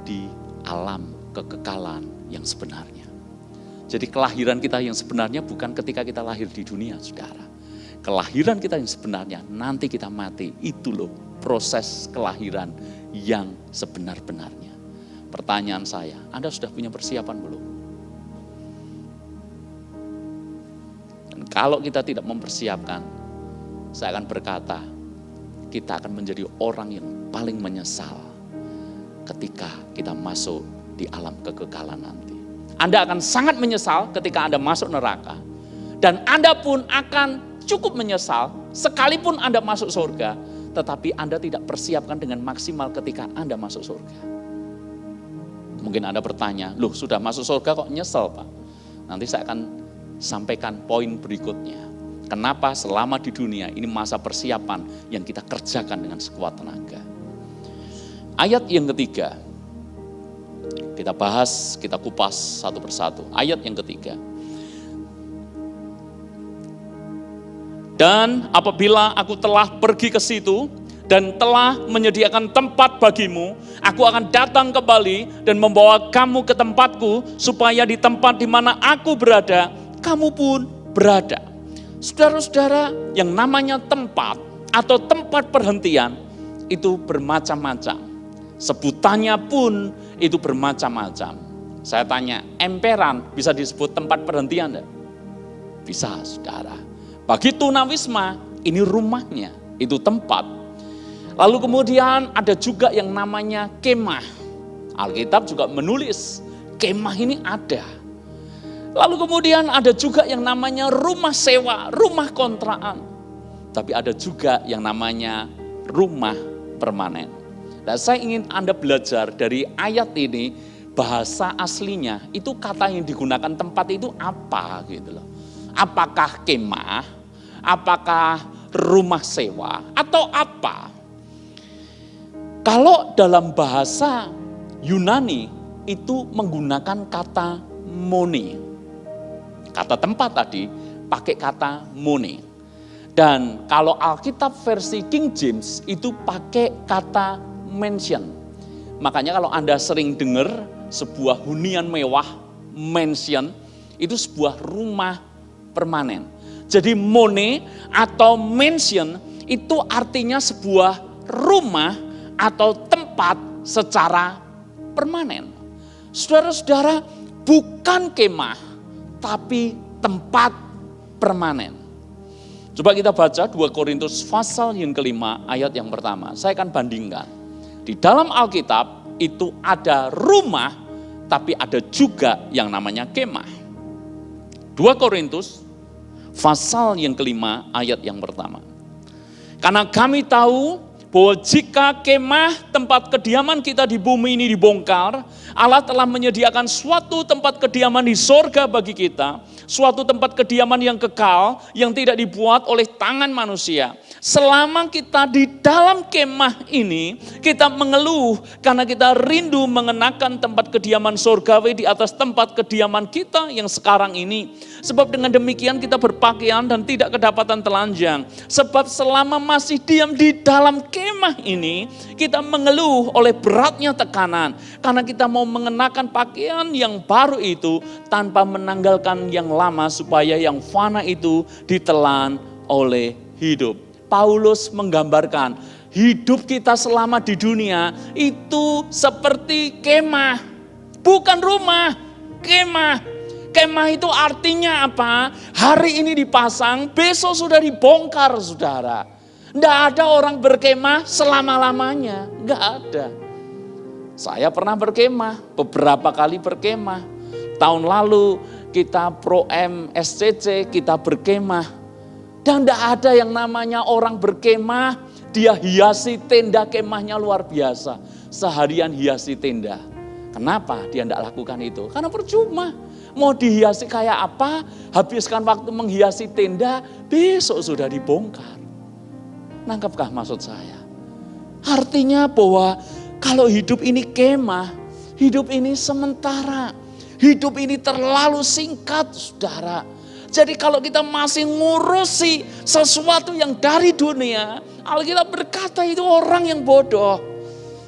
di alam kekekalan yang sebenarnya. Jadi kelahiran kita yang sebenarnya bukan ketika kita lahir di dunia, saudara. Kelahiran kita yang sebenarnya nanti kita mati, itu loh proses kelahiran yang sebenar-benarnya. Pertanyaan saya, Anda sudah punya persiapan belum? Kalau kita tidak mempersiapkan, saya akan berkata, kita akan menjadi orang yang paling menyesal ketika kita masuk di alam kekekalan nanti. Anda akan sangat menyesal ketika Anda masuk neraka. Dan Anda pun akan cukup menyesal sekalipun Anda masuk surga, tetapi Anda tidak persiapkan dengan maksimal ketika Anda masuk surga. Mungkin Anda bertanya, loh sudah masuk surga kok nyesel Pak? Nanti saya akan sampaikan poin berikutnya. Kenapa selama di dunia ini masa persiapan yang kita kerjakan dengan sekuat tenaga. Ayat yang ketiga, kita bahas, kita kupas satu persatu. Ayat yang ketiga. Dan apabila aku telah pergi ke situ dan telah menyediakan tempat bagimu, aku akan datang kembali dan membawa kamu ke tempatku, supaya di tempat di mana aku berada, kamu pun berada. Saudara-saudara, yang namanya tempat atau tempat perhentian itu bermacam-macam. Sebutannya pun itu bermacam-macam. Saya tanya, emperan bisa disebut tempat perhentian enggak? Bisa, saudara. Bagi tunawisma, ini rumahnya, itu tempat. Lalu kemudian ada juga yang namanya kemah. Alkitab juga menulis kemah ini ada. Lalu kemudian ada juga yang namanya rumah sewa, rumah kontrakan. Tapi ada juga yang namanya rumah permanen. Nah, saya ingin Anda belajar dari ayat ini, bahasa aslinya itu kata yang digunakan tempat itu apa gitu loh. Apakah kemah, apakah rumah sewa, atau apa? Kalau dalam bahasa Yunani itu menggunakan kata mone. Kata tempat tadi pakai kata mone. Dan kalau Alkitab versi King James itu pakai kata mansion. Makanya kalau Anda sering dengar sebuah hunian mewah, mansion, itu sebuah rumah permanen. Jadi mone atau mansion itu artinya sebuah rumah atau tempat secara permanen. Saudara-saudara, bukan kemah, tapi tempat permanen. Coba kita baca 2 Korintus pasal yang kelima ayat yang pertama. Saya akan bandingkan. Di dalam Alkitab itu ada rumah, tapi ada juga yang namanya kemah. 2 Korintus pasal yang kelima ayat yang pertama. Karena kami tahu bahwa jika kemah tempat kediaman kita di bumi ini dibongkar, Allah telah menyediakan suatu tempat kediaman di sorga bagi kita, suatu tempat kediaman yang kekal, yang tidak dibuat oleh tangan manusia. Selama kita di dalam kemah ini, kita mengeluh karena kita rindu mengenakan tempat kediaman sorgawi di atas tempat kediaman kita yang sekarang ini. Sebab dengan demikian kita berpakaian dan tidak kedapatan telanjang. Sebab selama masih diam di dalam kemah ini, kita mengeluh oleh beratnya tekanan. Karena kita mau mengenakan pakaian yang baru itu tanpa menanggalkan yang lama supaya yang fana itu ditelan oleh hidup. Paulus menggambarkan hidup kita selama di dunia itu seperti kemah, bukan rumah, kemah. Kemah itu artinya apa? Hari ini dipasang, besok sudah dibongkar, saudara. Tidak ada orang berkemah selama-lamanya, nggak ada. Saya pernah berkemah, beberapa kali berkemah. Tahun lalu kita Pro M SCC, kita berkemah. Dan tidak ada yang namanya orang berkemah, dia hiasi tenda kemahnya luar biasa. Seharian hiasi tenda. Kenapa dia tidak lakukan itu? Karena percuma. Mau dihiasi kayak apa, habiskan waktu menghiasi tenda, besok sudah dibongkar. Nangkepkah maksud saya? Artinya bahwa kalau hidup ini kemah, hidup ini sementara. Hidup ini terlalu singkat, saudara. Jadi kalau kita masih ngurusi sesuatu yang dari dunia, Alkitab berkata itu orang yang bodoh.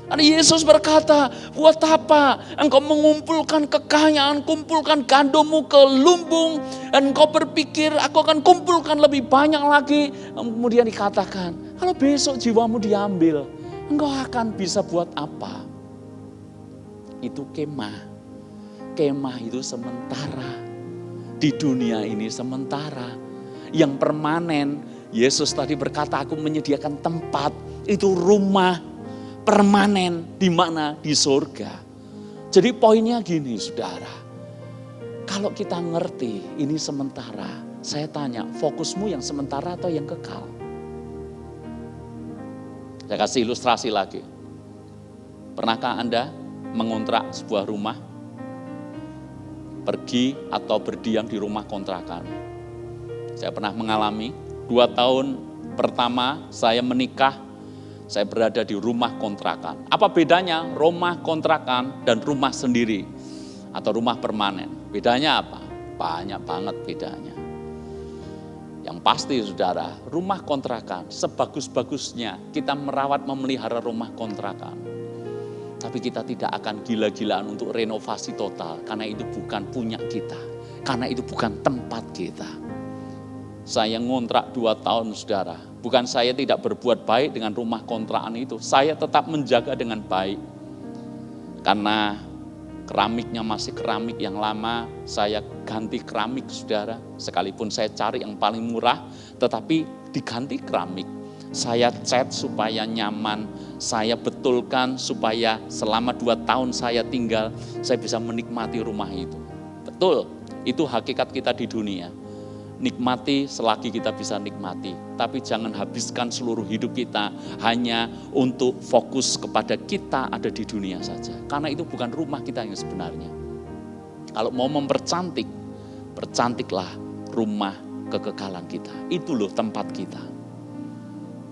Ada Yesus berkata, buat apa engkau mengumpulkan kekayaan, kumpulkan gandummu ke lumbung, dan engkau berpikir aku akan kumpulkan lebih banyak lagi. Kemudian dikatakan, kalau besok jiwamu diambil, engkau akan bisa buat apa? Itu kemah. Kemah itu sementara. Di dunia ini sementara. Yang permanen, Yesus tadi berkata, aku menyediakan tempat, itu rumah permanen. Di mana? Di surga. Jadi poinnya gini, saudara. Kalau kita ngerti ini sementara, saya tanya, fokusmu yang sementara atau yang kekal? Saya kasih ilustrasi lagi. Pernahkah Anda mengontrak sebuah rumah? Pergi atau berdiam di rumah kontrakan. Saya pernah mengalami 2 tahun pertama saya menikah, saya berada di rumah kontrakan. Apa bedanya rumah kontrakan dan rumah sendiri atau rumah permanen? Bedanya apa? Banyak banget bedanya. Yang pasti saudara, rumah kontrakan sebagus-bagusnya kita merawat memelihara rumah kontrakan. Tapi kita tidak akan gila-gilaan untuk renovasi total. Karena itu bukan punya kita. Karena itu bukan tempat kita. Saya ngontrak 2 tahun saudara. Bukan saya tidak berbuat baik dengan rumah kontrakan itu. Saya tetap menjaga dengan baik. Karena keramiknya masih keramik yang lama. Saya ganti keramik saudara. Sekalipun saya cari yang paling murah. Tetapi diganti keramik. Saya cat supaya nyaman, saya betulkan supaya selama 2 tahun saya tinggal, saya bisa menikmati rumah itu. Betul, itu hakikat kita di dunia. Nikmati selagi kita bisa nikmati, tapi jangan habiskan seluruh hidup kita hanya untuk fokus kepada kita ada di dunia saja. Karena itu bukan rumah kita yang sebenarnya. Kalau mau mempercantik, percantiklah rumah kekekalan kita. Itu loh tempat kita.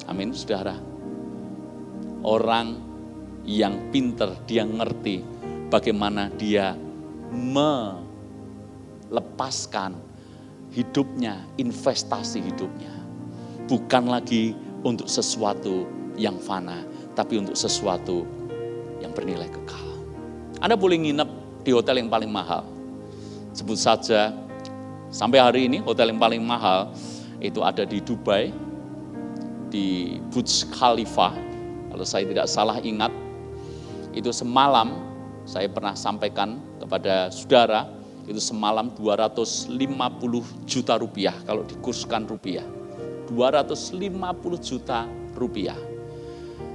Amin, saudara. Orang yang pinter, dia ngerti bagaimana dia melepaskan hidupnya, investasi hidupnya. Bukan lagi untuk sesuatu yang fana, tapi untuk sesuatu yang bernilai kekal. Anda boleh nginep di hotel yang paling mahal. Sebut saja, sampai hari ini hotel yang paling mahal itu ada di Dubai, di Burj Khalifa. Kalau saya tidak salah ingat, itu semalam saya pernah sampaikan kepada saudara, itu semalam 250 juta rupiah kalau dikurskan rupiah. 250 juta rupiah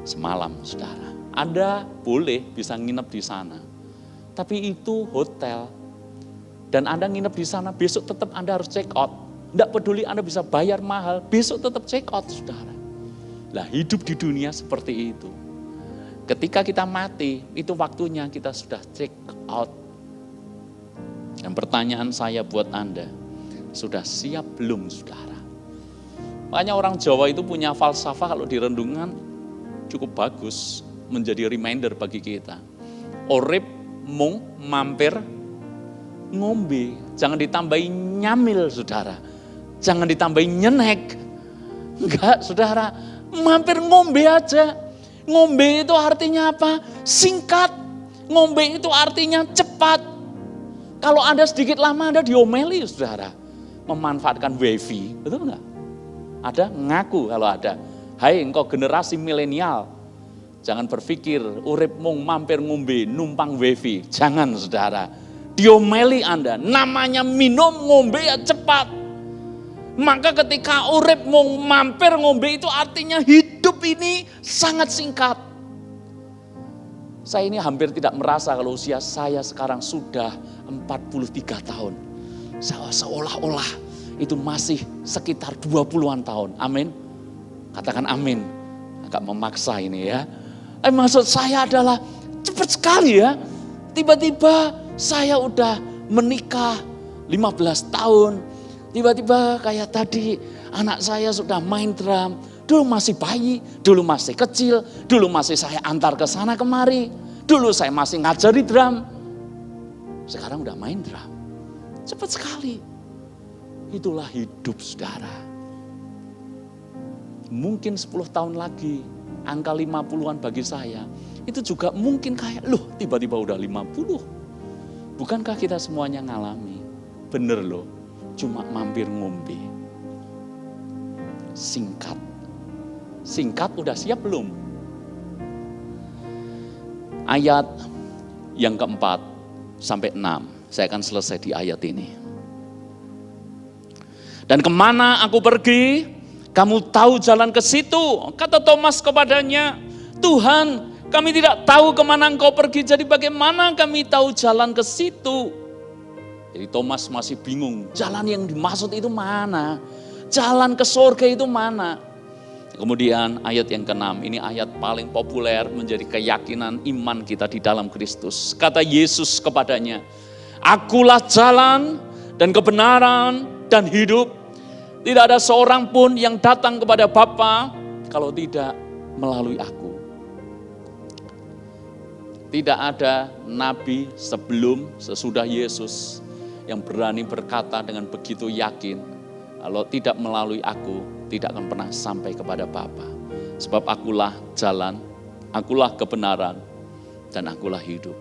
semalam, saudara. Anda boleh bisa nginep di sana, tapi itu hotel. Dan Anda nginep di sana, besok tetap Anda harus check out. Tidak peduli Anda bisa bayar mahal, besok tetap check out, saudara. Lah hidup di dunia seperti itu. Ketika kita mati, itu waktunya kita sudah check out. Dan pertanyaan saya buat Anda, sudah siap belum, saudara? Makanya orang Jawa itu punya falsafah kalau direndungan cukup bagus, menjadi reminder bagi kita. Urip mung mampir ngombe, jangan ditambahin nyamil, saudara. Jangan ditambahin nyenek. Enggak, saudara, mampir ngombe aja. Ngombe itu artinya apa? Singkat. Ngombe itu artinya cepat. Kalau Anda sedikit lama, Anda diomeli, saudara. Memanfaatkan wifi, betul enggak? Ada ngaku kalau ada. Hai engkau generasi milenial, jangan berpikir urip mung mampir ngombe numpang wifi. Jangan, saudara. Diomeli Anda, namanya minum ngombe ya cepat. Maka ketika urip mung mampir ngombe itu artinya hidup ini sangat singkat. Saya ini hampir tidak merasa kalau usia saya sekarang sudah 43 tahun. Seolah-olah itu masih sekitar 20-an tahun. Amin. Katakan amin. Agak memaksa ini ya. Maksud saya adalah cepat sekali ya. Tiba-tiba saya udah menikah 15 tahun. Tiba-tiba kayak tadi anak saya sudah main drum. Dulu masih bayi, dulu masih kecil, dulu masih saya antar ke sana kemari. Dulu saya masih ngajari drum. Sekarang udah main drum. Cepat sekali. Itulah hidup, saudara. Mungkin 10 tahun lagi, angka 50-an bagi saya, itu juga mungkin kayak, loh tiba-tiba udah 50. Bukankah kita semuanya ngalami? Bener loh, cuma mampir ngombe. Singkat. Singkat udah siap belum? Ayat yang keempat sampai 6. Saya akan selesai di ayat ini. Dan kemana aku pergi, kamu tahu jalan ke situ. Kata Thomas kepadanya, Tuhan, kami tidak tahu kemana engkau pergi, jadi bagaimana kami tahu jalan ke situ? Jadi Thomas masih bingung, jalan yang dimaksud itu mana? Jalan ke surga itu mana? Kemudian ayat yang ke-6, ini ayat paling populer menjadi keyakinan iman kita di dalam Kristus. Kata Yesus kepadanya, Akulah jalan dan kebenaran dan hidup. Tidak ada seorang pun yang datang kepada Bapa kalau tidak melalui aku. Tidak ada nabi sebelum sesudah Yesus yang berani berkata dengan begitu yakin, kalau tidak melalui aku, tidak akan pernah sampai kepada Bapa. Sebab akulah jalan, akulah kebenaran, dan akulah hidup.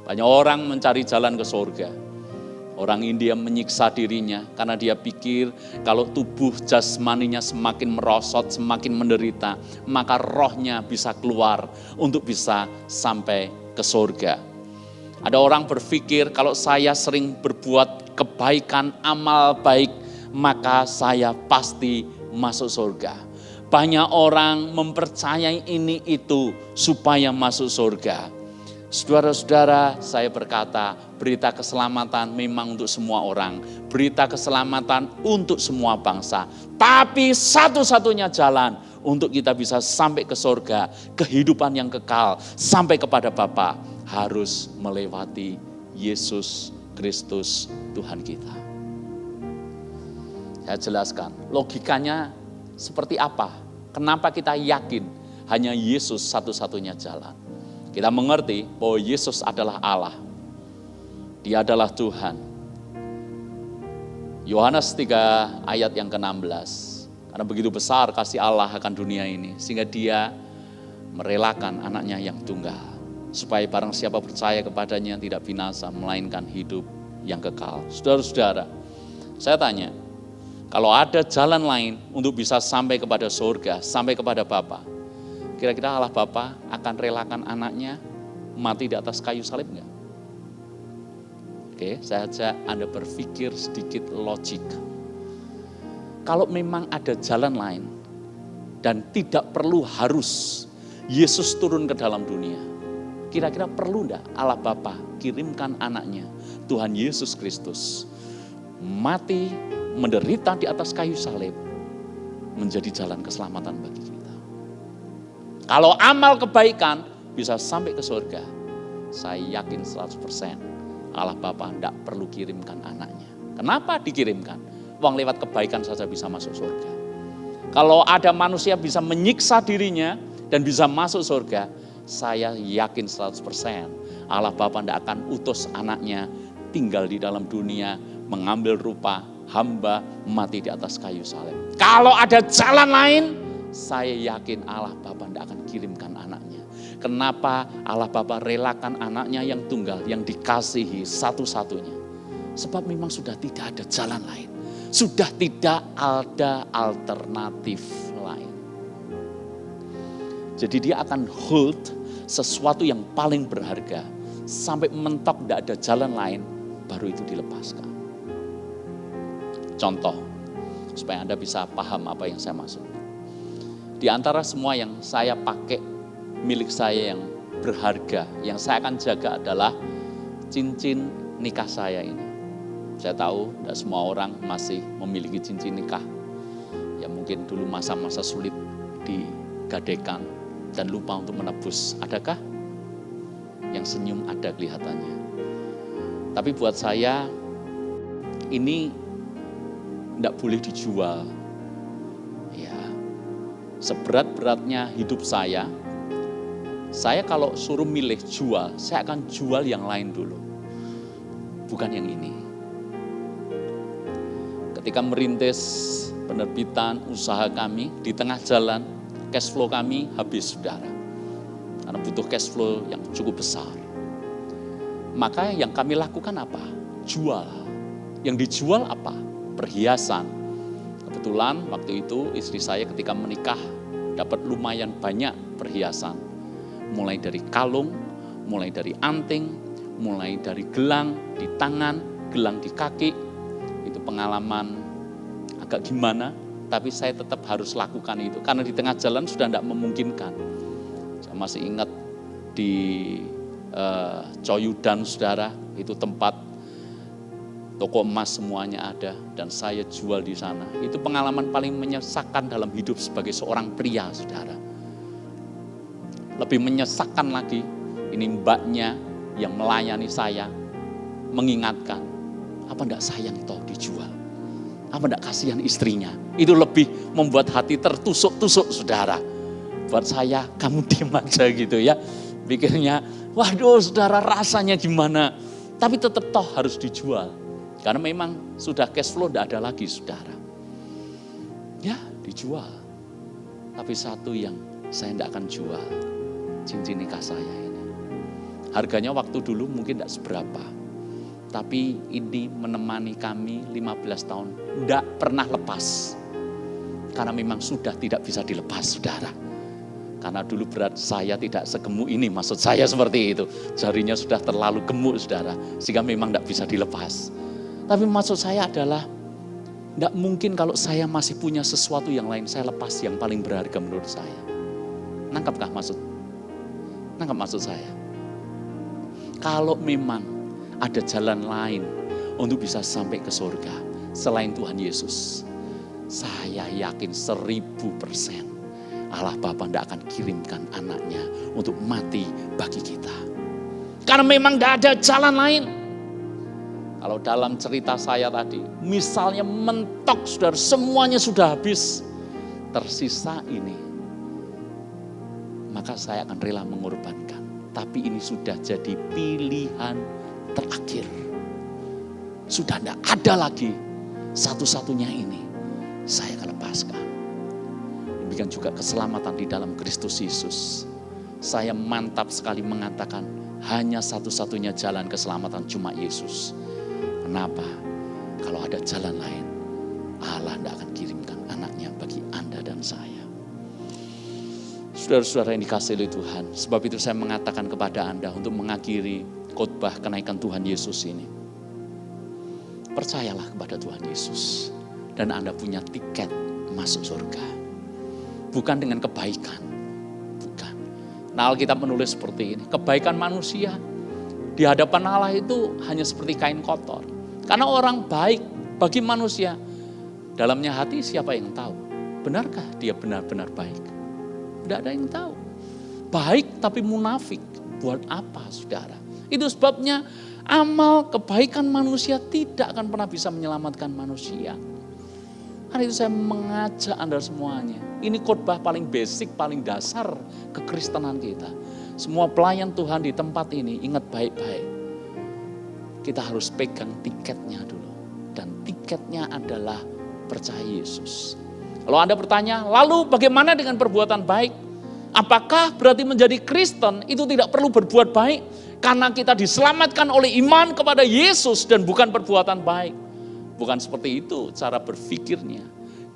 Banyak orang mencari jalan ke surga. Orang India menyiksa dirinya karena dia pikir kalau tubuh jasmaninya semakin merosot, semakin menderita, maka rohnya bisa keluar untuk bisa sampai ke surga. Ada orang berpikir kalau saya sering berbuat kebaikan, amal baik, maka saya pasti masuk surga. Banyak orang mempercayai ini itu supaya masuk surga. Saudara-saudara, saya berkata, berita keselamatan memang untuk semua orang. Berita keselamatan untuk semua bangsa. Tapi satu-satunya jalan untuk kita bisa sampai ke surga, kehidupan yang kekal, sampai kepada Bapa, harus melewati Yesus Kristus Tuhan kita. Saya jelaskan, logikanya seperti apa? Kenapa kita yakin hanya Yesus satu-satunya jalan? Kita mengerti bahwa Yesus adalah Allah. Dia adalah Tuhan. Yohanes 3 ayat yang ke-16. Karena begitu besar kasih Allah akan dunia ini, sehingga dia merelakan anaknya yang tunggal. Supaya barang siapa percaya kepadanya tidak binasa, melainkan hidup yang kekal. Saudara-saudara, saya tanya, kalau ada jalan lain untuk bisa sampai kepada surga, sampai kepada Bapa, kira-kira Allah Bapa akan relakan anaknya mati di atas kayu salib enggak? Oke, saya ajak Anda berpikir sedikit logik. Kalau memang ada jalan lain dan tidak perlu harus Yesus turun ke dalam dunia, kira-kira perlu enggak Allah Bapa kirimkan anaknya, Tuhan Yesus Kristus, mati, menderita di atas kayu salib, menjadi jalan keselamatan bagi kita. Kalau amal kebaikan bisa sampai ke surga, saya yakin 100% Allah Bapa tidak perlu kirimkan anaknya. Kenapa dikirimkan? Wong lewat kebaikan saja bisa masuk surga. Kalau ada manusia bisa menyiksa dirinya dan bisa masuk surga, saya yakin 100% Allah Bapa tidak akan utus anaknya tinggal di dalam dunia, mengambil rupa hamba, mati di atas kayu salib. Kalau ada jalan lain, saya yakin Allah Bapa tidak akan kirimkan anaknya. Kenapa Allah Bapa relakan anaknya yang tunggal, yang dikasihi satu-satunya? Sebab memang sudah tidak ada jalan lain. Sudah tidak ada alternatif lain. Jadi dia akan hold sesuatu yang paling berharga. Sampai mentok tidak ada jalan lain, baru itu dilepaskan. Contoh, supaya Anda bisa paham apa yang saya maksud. Di antara semua yang saya pakai, milik saya yang berharga, yang saya akan jaga adalah cincin nikah saya ini. Saya tahu tidak semua orang masih memiliki cincin nikah. Ya mungkin dulu masa-masa sulit digadaikan dan lupa untuk menebus. Adakah? Yang senyum ada kelihatannya. Tapi buat saya, ini tidak boleh dijual. Ya, seberat-beratnya hidup saya kalau suruh milih jual, saya akan jual yang lain dulu. Bukan yang ini. Ketika merintis penerbitan usaha kami, di tengah jalan, cash flow kami habis, saudara. Karena butuh cash flow yang cukup besar. Maka yang kami lakukan apa? Jual. Yang dijual apa? Perhiasan. Kebetulan waktu itu istri saya ketika menikah dapat lumayan banyak perhiasan. Mulai dari kalung, mulai dari anting, mulai dari gelang di tangan, gelang di kaki. Itu pengalaman agak gimana, tapi saya tetap harus lakukan itu. Karena di tengah jalan sudah tidak memungkinkan. Saya masih ingat di Coyudan, saudara, itu tempat toko emas semuanya ada dan saya jual di sana. Itu pengalaman paling menyesakan dalam hidup sebagai seorang pria, saudara. Lebih menyesakan lagi, ini mbaknya yang melayani saya mengingatkan, apa enggak sayang toh dijual? Apa enggak kasihan istrinya? Itu lebih membuat hati tertusuk-tusuk, saudara. Buat saya, kamu diam aja gitu ya. Pikirnya, waduh saudara rasanya gimana? Tapi tetap toh harus dijual. Karena memang sudah cash flow tidak ada lagi, saudara. Ya, dijual. Tapi satu yang saya tidak akan jual, cincin nikah saya ini. Harganya waktu dulu mungkin tidak seberapa. Tapi ini menemani kami 15 tahun. Tidak pernah lepas. Karena memang sudah tidak bisa dilepas, saudara. Karena dulu berat saya tidak segemuk ini, maksud saya seperti itu. Jarinya sudah terlalu gemuk, saudara. Sehingga memang tidak bisa dilepas. Tapi maksud saya adalah Tidak mungkin kalau saya masih punya sesuatu yang lain, saya lepas yang paling berharga menurut saya. Nangkapkah maksud? Nangkap maksud saya? Kalau memang ada jalan lain untuk bisa sampai ke surga selain Tuhan Yesus, saya yakin 1000% Allah Bapa tidak akan kirimkan anaknya untuk mati bagi kita. Karena memang tidak ada jalan lain. Kalau dalam cerita saya tadi, misalnya mentok saudara, semuanya sudah habis, tersisa ini, maka saya akan rela mengorbankan. Tapi ini sudah jadi pilihan terakhir. Sudah tidak ada lagi, satu-satunya ini saya akan lepaskan. Demikian juga keselamatan di dalam Kristus Yesus. Saya mantap sekali mengatakan hanya satu-satunya jalan keselamatan cuma Yesus. Kenapa? Kalau ada jalan lain, Allah tidak akan kirimkan anaknya bagi Anda dan saya. Saudara-saudara yang dikasihi oleh Tuhan, sebab itu saya mengatakan kepada Anda untuk mengakhiri khotbah kenaikan Tuhan Yesus ini. Percayalah kepada Tuhan Yesus dan Anda punya tiket masuk surga. Bukan dengan kebaikan, bukan. Nah, Alkitab menulis seperti ini, kebaikan manusia di hadapan Allah itu hanya seperti kain kotor. Karena orang baik bagi manusia, dalamnya hati siapa yang tahu? Benarkah dia benar-benar baik? Tidak ada yang tahu. Baik tapi munafik, buat apa saudara? Itu sebabnya amal kebaikan manusia tidak akan pernah bisa menyelamatkan manusia. Karena itu saya mengajak Anda semuanya. Ini khotbah paling basic, paling dasar kekristenan kita. Semua pelayan Tuhan di tempat ini ingat baik-baik. Kita harus pegang tiketnya dulu. Dan tiketnya adalah percaya Yesus. Kalau Anda bertanya, lalu bagaimana dengan perbuatan baik? Apakah berarti menjadi Kristen itu tidak perlu berbuat baik? Karena kita diselamatkan oleh iman kepada Yesus dan bukan perbuatan baik. Bukan seperti itu cara berpikirnya.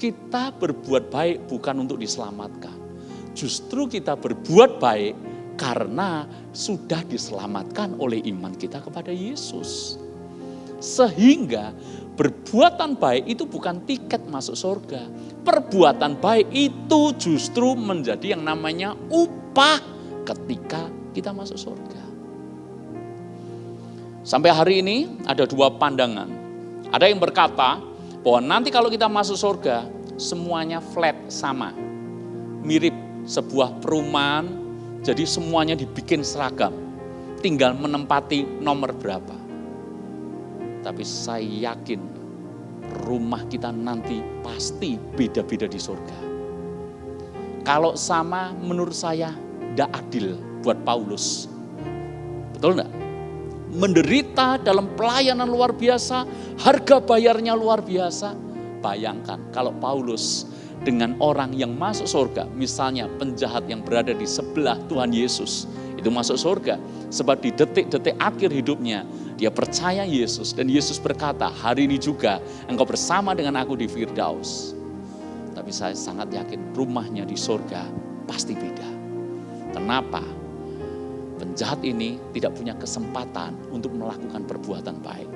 Kita berbuat baik bukan untuk diselamatkan. Justru kita berbuat baik karena sudah diselamatkan oleh iman kita kepada Yesus. Sehingga perbuatan baik itu bukan tiket masuk surga. Perbuatan baik itu justru menjadi yang namanya upah ketika kita masuk surga. Sampai hari ini ada dua pandangan. Ada yang berkata bahwa nanti kalau kita masuk surga, semuanya flat sama. Mirip sebuah perumahan, jadi semuanya dibikin seragam. Tinggal menempati nomor berapa. Tapi saya yakin rumah kita nanti pasti beda-beda di surga. Kalau sama menurut saya tidak adil buat Paulus. Betul enggak? Menderita dalam pelayanan luar biasa, harga bayarnya luar biasa. Bayangkan kalau Paulus dengan orang yang masuk surga, misalnya penjahat yang berada di sebelah Tuhan Yesus, itu masuk surga. Sebab di detik-detik akhir hidupnya, dia percaya Yesus dan Yesus berkata, hari ini juga engkau bersama dengan aku di Firdaus. Tapi saya sangat yakin rumahnya di surga pasti beda. Kenapa? Penjahat ini tidak punya kesempatan untuk melakukan perbuatan baik.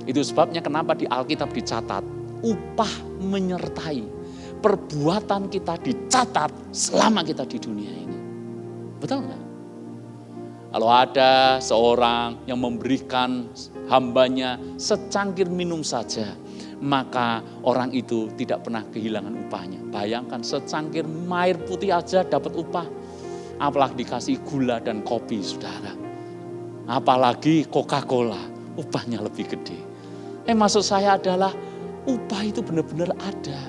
Itu sebabnya kenapa di Alkitab dicatat, upah menyertai. Perbuatan kita dicatat selama kita di dunia ini. Betul enggak? Kalau ada seorang yang memberikan hambanya secangkir minum saja, maka orang itu tidak pernah kehilangan upahnya. Bayangkan secangkir air putih aja dapat upah. Apalagi dikasih gula dan kopi, saudara. Apalagi Coca-Cola, upahnya lebih gede. Maksud saya adalah upah itu benar-benar ada.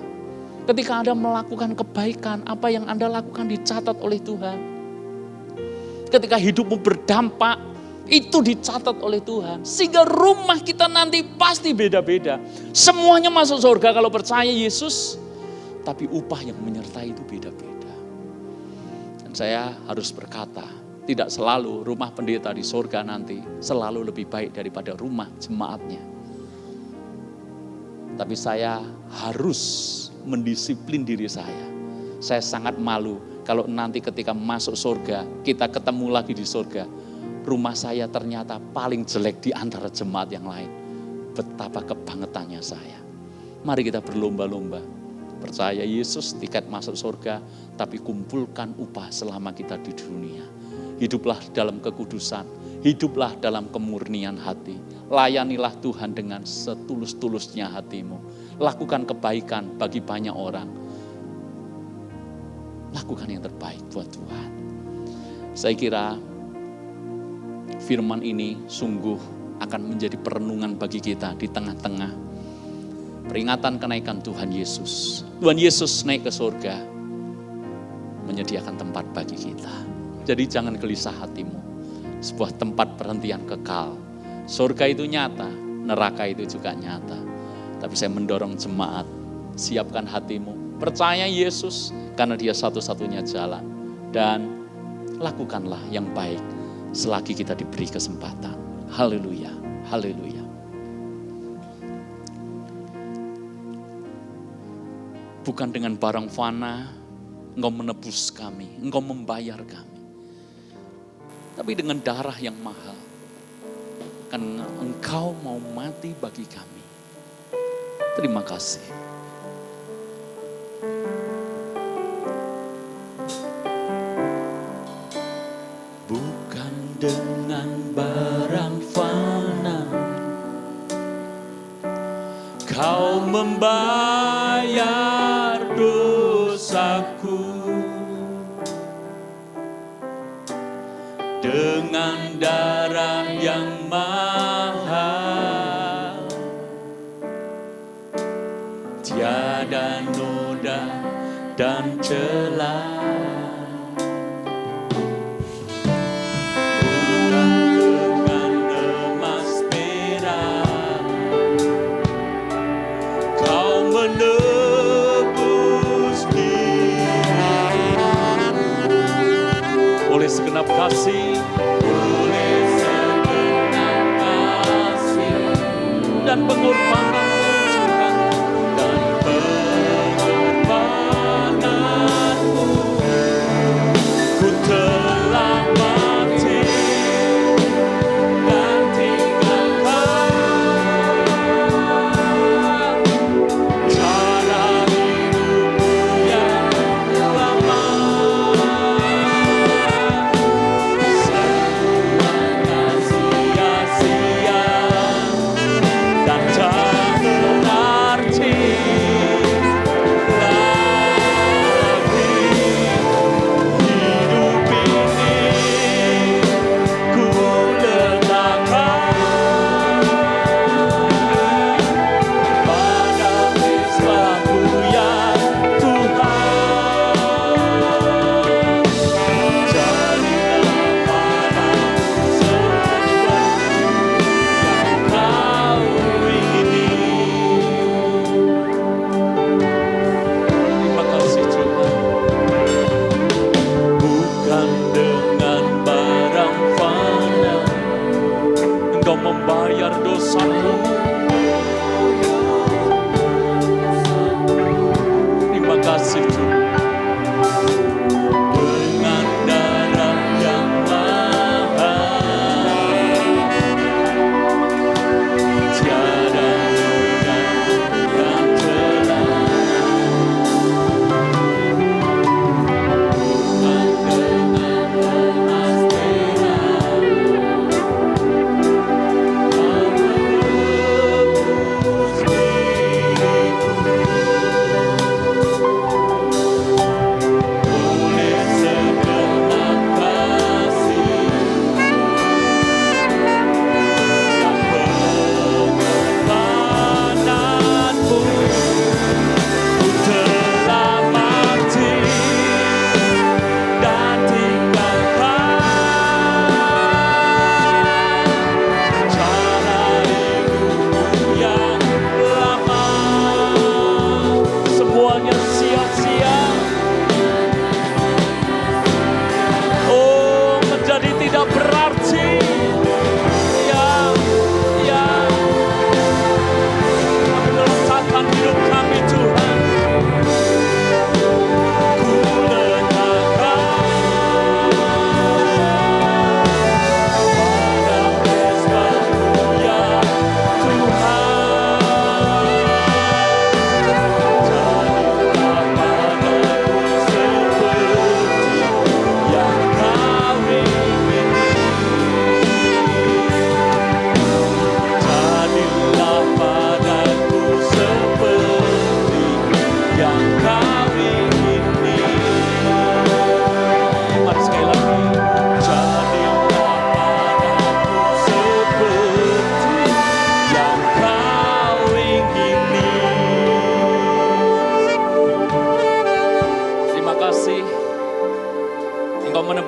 Ketika Anda melakukan kebaikan, apa yang Anda lakukan dicatat oleh Tuhan. Ketika hidupmu berdampak, itu dicatat oleh Tuhan. Sehingga rumah kita nanti pasti beda-beda. Semuanya masuk surga kalau percaya Yesus. Tapi upah yang menyertai itu beda-beda. Saya harus berkata, tidak selalu rumah pendeta di surga nanti selalu lebih baik daripada rumah jemaatnya. Tapi saya harus mendisiplin diri saya. Saya sangat malu kalau nanti ketika masuk surga, kita ketemu lagi di surga. Rumah saya ternyata paling jelek di antara jemaat yang lain. Betapa kebangetannya saya. Mari kita berlomba-lomba. Percaya Yesus tiket masuk surga, tapi kumpulkan upah selama kita di dunia. Hiduplah dalam kekudusan, hiduplah dalam kemurnian hati. Layanilah Tuhan dengan setulus-tulusnya hatimu. Lakukan kebaikan bagi banyak orang. Lakukan yang terbaik buat Tuhan. Saya kira firman ini sungguh akan menjadi perenungan bagi kita di tengah-tengah peringatan kenaikan Tuhan Yesus. Tuhan Yesus naik ke surga, menyediakan tempat bagi kita. Jadi jangan gelisah hatimu. Sebuah tempat perhentian kekal. Surga itu nyata, neraka itu juga nyata. Tapi saya mendorong jemaat, siapkan hatimu. Percaya Yesus karena Dia satu-satunya jalan. Dan lakukanlah yang baik selagi kita diberi kesempatan. Haleluya, haleluya. Bukan dengan barang fana, Engkau menebus kami, Engkau membayar kami. Tapi dengan darah yang mahal, karena Engkau mau mati bagi kami. Terima kasih. Bukan dengan barang fana, Kau membayar dosaku. Dengan darah yang mahal, tiada noda dan celah. Bukan dengan emas perak, Kau menebus diri. Oleh segenap kasih, dan pengorbanan Tuhan, dan pengorbananmu, ku telah mati dan tinggalkan cara hidupmu yang lama.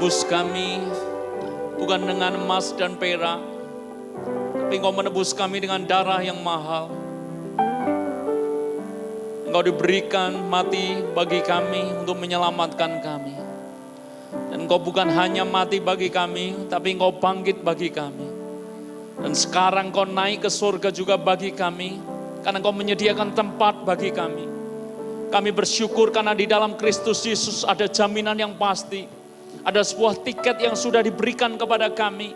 menebus kami bukan dengan emas dan perak, tapi Engkau menebus kami dengan darah yang mahal. Engkau diberikan mati bagi kami untuk menyelamatkan kami. Dan Engkau bukan hanya mati bagi kami, tapi Engkau bangkit bagi kami. Dan sekarang Engkau naik ke surga juga bagi kami, karena Engkau menyediakan tempat bagi kami. Kami bersyukur karena di dalam Kristus Yesus ada jaminan yang pasti. Ada sebuah tiket yang sudah diberikan kepada kami.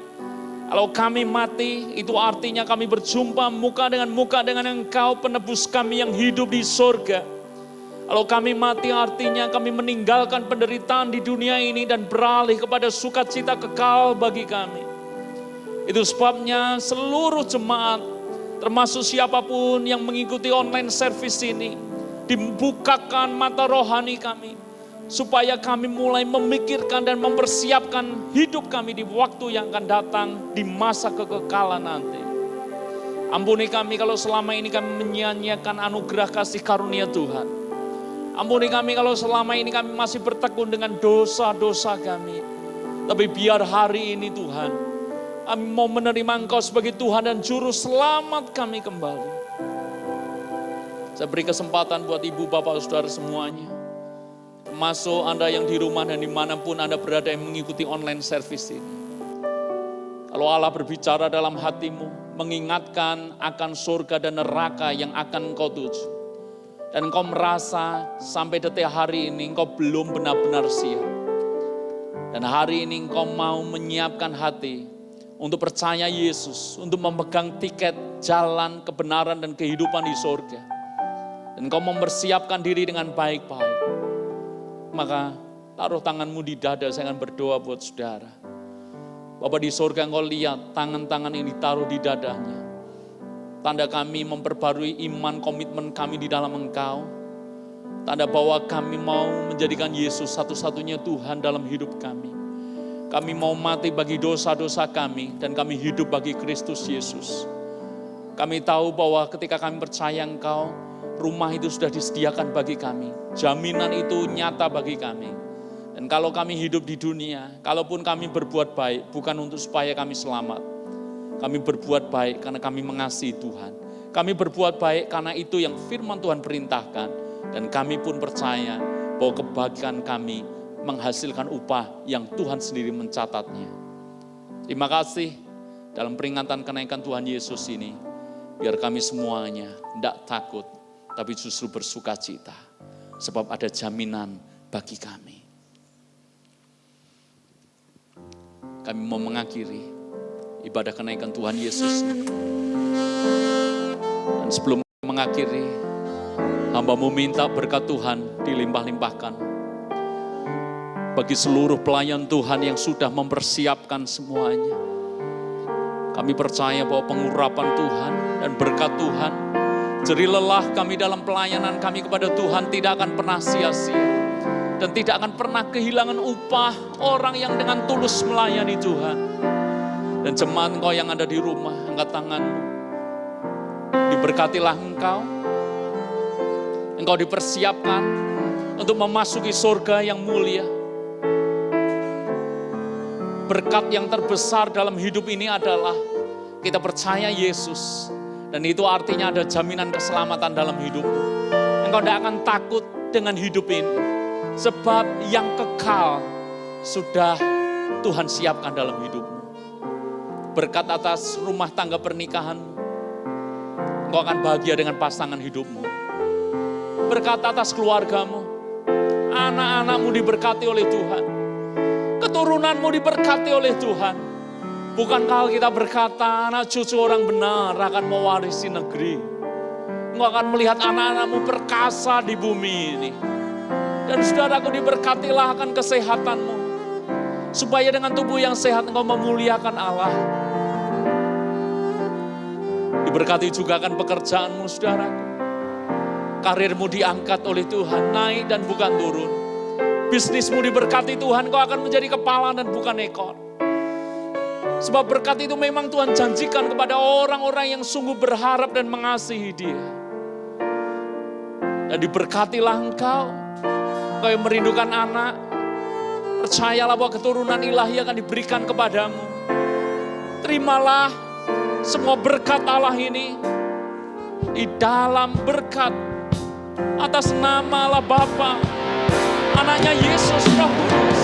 Kalau kami mati, itu artinya kami berjumpa muka dengan Engkau, penebus kami yang hidup di surga. Kalau kami mati, artinya kami meninggalkan penderitaan di dunia ini dan beralih kepada sukacita kekal bagi kami. Itu sebabnya seluruh jemaat, termasuk siapapun yang mengikuti online service ini, dibukakan mata rohani kami, supaya kami mulai memikirkan dan mempersiapkan hidup kami di waktu yang akan datang di masa kekekalan nanti. Ampuni kami kalau selama ini kami menyia-nyiakan anugerah kasih karunia Tuhan. Ampuni kami kalau selama ini kami masih bertekun dengan dosa-dosa kami. Tapi biar hari ini Tuhan, kami mau menerima Engkau sebagai Tuhan dan Juru Selamat kami kembali. Saya beri kesempatan buat ibu, bapak, saudara semuanya. Termasuk Anda yang di rumah dan dimanapun Anda berada yang mengikuti online service ini. Kalau Allah berbicara dalam hatimu, mengingatkan akan surga dan neraka yang akan engkau tuju. Dan engkau merasa sampai detik hari ini engkau belum benar-benar siap. Dan hari ini engkau mau menyiapkan hati untuk percaya Yesus, untuk memegang tiket jalan kebenaran dan kehidupan di surga. Dan engkau mempersiapkan diri dengan baik-baik. Maka taruh tanganmu di dada, saya akan berdoa buat saudara. Bapak di surga, engkau lihat tangan-tangan yang ditaruh di dadanya. Tanda kami memperbarui iman, komitmen kami di dalam Engkau. Tanda bahwa kami mau menjadikan Yesus satu-satunya Tuhan dalam hidup kami. Kami mau mati bagi dosa-dosa kami dan kami hidup bagi Kristus Yesus. Kami tahu bahwa ketika kami percaya Engkau, rumah itu sudah disediakan bagi kami. Jaminan itu nyata bagi kami. Dan kalau kami hidup di dunia, kalaupun kami berbuat baik, bukan untuk supaya kami selamat. Kami berbuat baik karena kami mengasihi Tuhan. Kami berbuat baik karena itu yang firman Tuhan perintahkan. Dan kami pun percaya bahwa kebahagiaan kami menghasilkan upah yang Tuhan sendiri mencatatnya. Terima kasih dalam peringatan kenaikan Tuhan Yesus ini. Biar kami semuanya tidak takut, tapi justru bersuka cita. Sebab ada jaminan bagi kami. Kami mau mengakhiri ibadah kenaikan Tuhan Yesus. Dan sebelum mengakhiri, hamba-Mu minta berkat Tuhan dilimpah-limpahkan. Bagi seluruh pelayan Tuhan yang sudah mempersiapkan semuanya. Kami percaya bahwa pengurapan Tuhan dan berkat Tuhan, jerih lelah kami dalam pelayanan kami kepada Tuhan tidak akan pernah sia-sia. Dan tidak akan pernah kehilangan upah orang yang dengan tulus melayani Tuhan. Dan jemaat Engkau yang ada di rumah, angkat tanganmu. Diberkatilah Engkau. Engkau dipersiapkan untuk memasuki surga yang mulia. Berkat yang terbesar dalam hidup ini adalah kita percaya Yesus. Dan itu artinya ada jaminan keselamatan dalam hidupmu. Engkau tidak akan takut dengan hidup ini. Sebab yang kekal sudah Tuhan siapkan dalam hidupmu. Berkat atas rumah tangga pernikahanmu. Engkau akan bahagia dengan pasangan hidupmu. Berkat atas keluargamu. Anak-anakmu diberkati oleh Tuhan. Keturunanmu diberkati oleh Tuhan. Bukankah kita berkata anak cucu orang benar akan mewarisi negeri. Engkau akan melihat anak-anakmu perkasa di bumi ini. Dan saudaraku, diberkatilah akan kesehatanmu. Supaya dengan tubuh yang sehat engkau memuliakan Allah. Diberkati juga akan pekerjaanmu, saudaraku. Karirmu diangkat oleh Tuhan, naik dan bukan turun. Bisnismu diberkati Tuhan, kau akan menjadi kepala dan bukan ekor. Sebab berkat itu memang Tuhan janjikan kepada orang-orang yang sungguh berharap dan mengasihi Dia. Dan diberkatilah engkau yang merindukan anak, Percayalah bahwa keturunan ilahi akan diberikan kepadamu. Terimalah semua berkat Allah ini. Di dalam berkat atas nama Allah Bapa, anaknya Yesus Roh Kudus.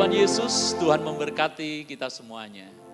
Tuhan Yesus, Tuhan memberkati kita semuanya.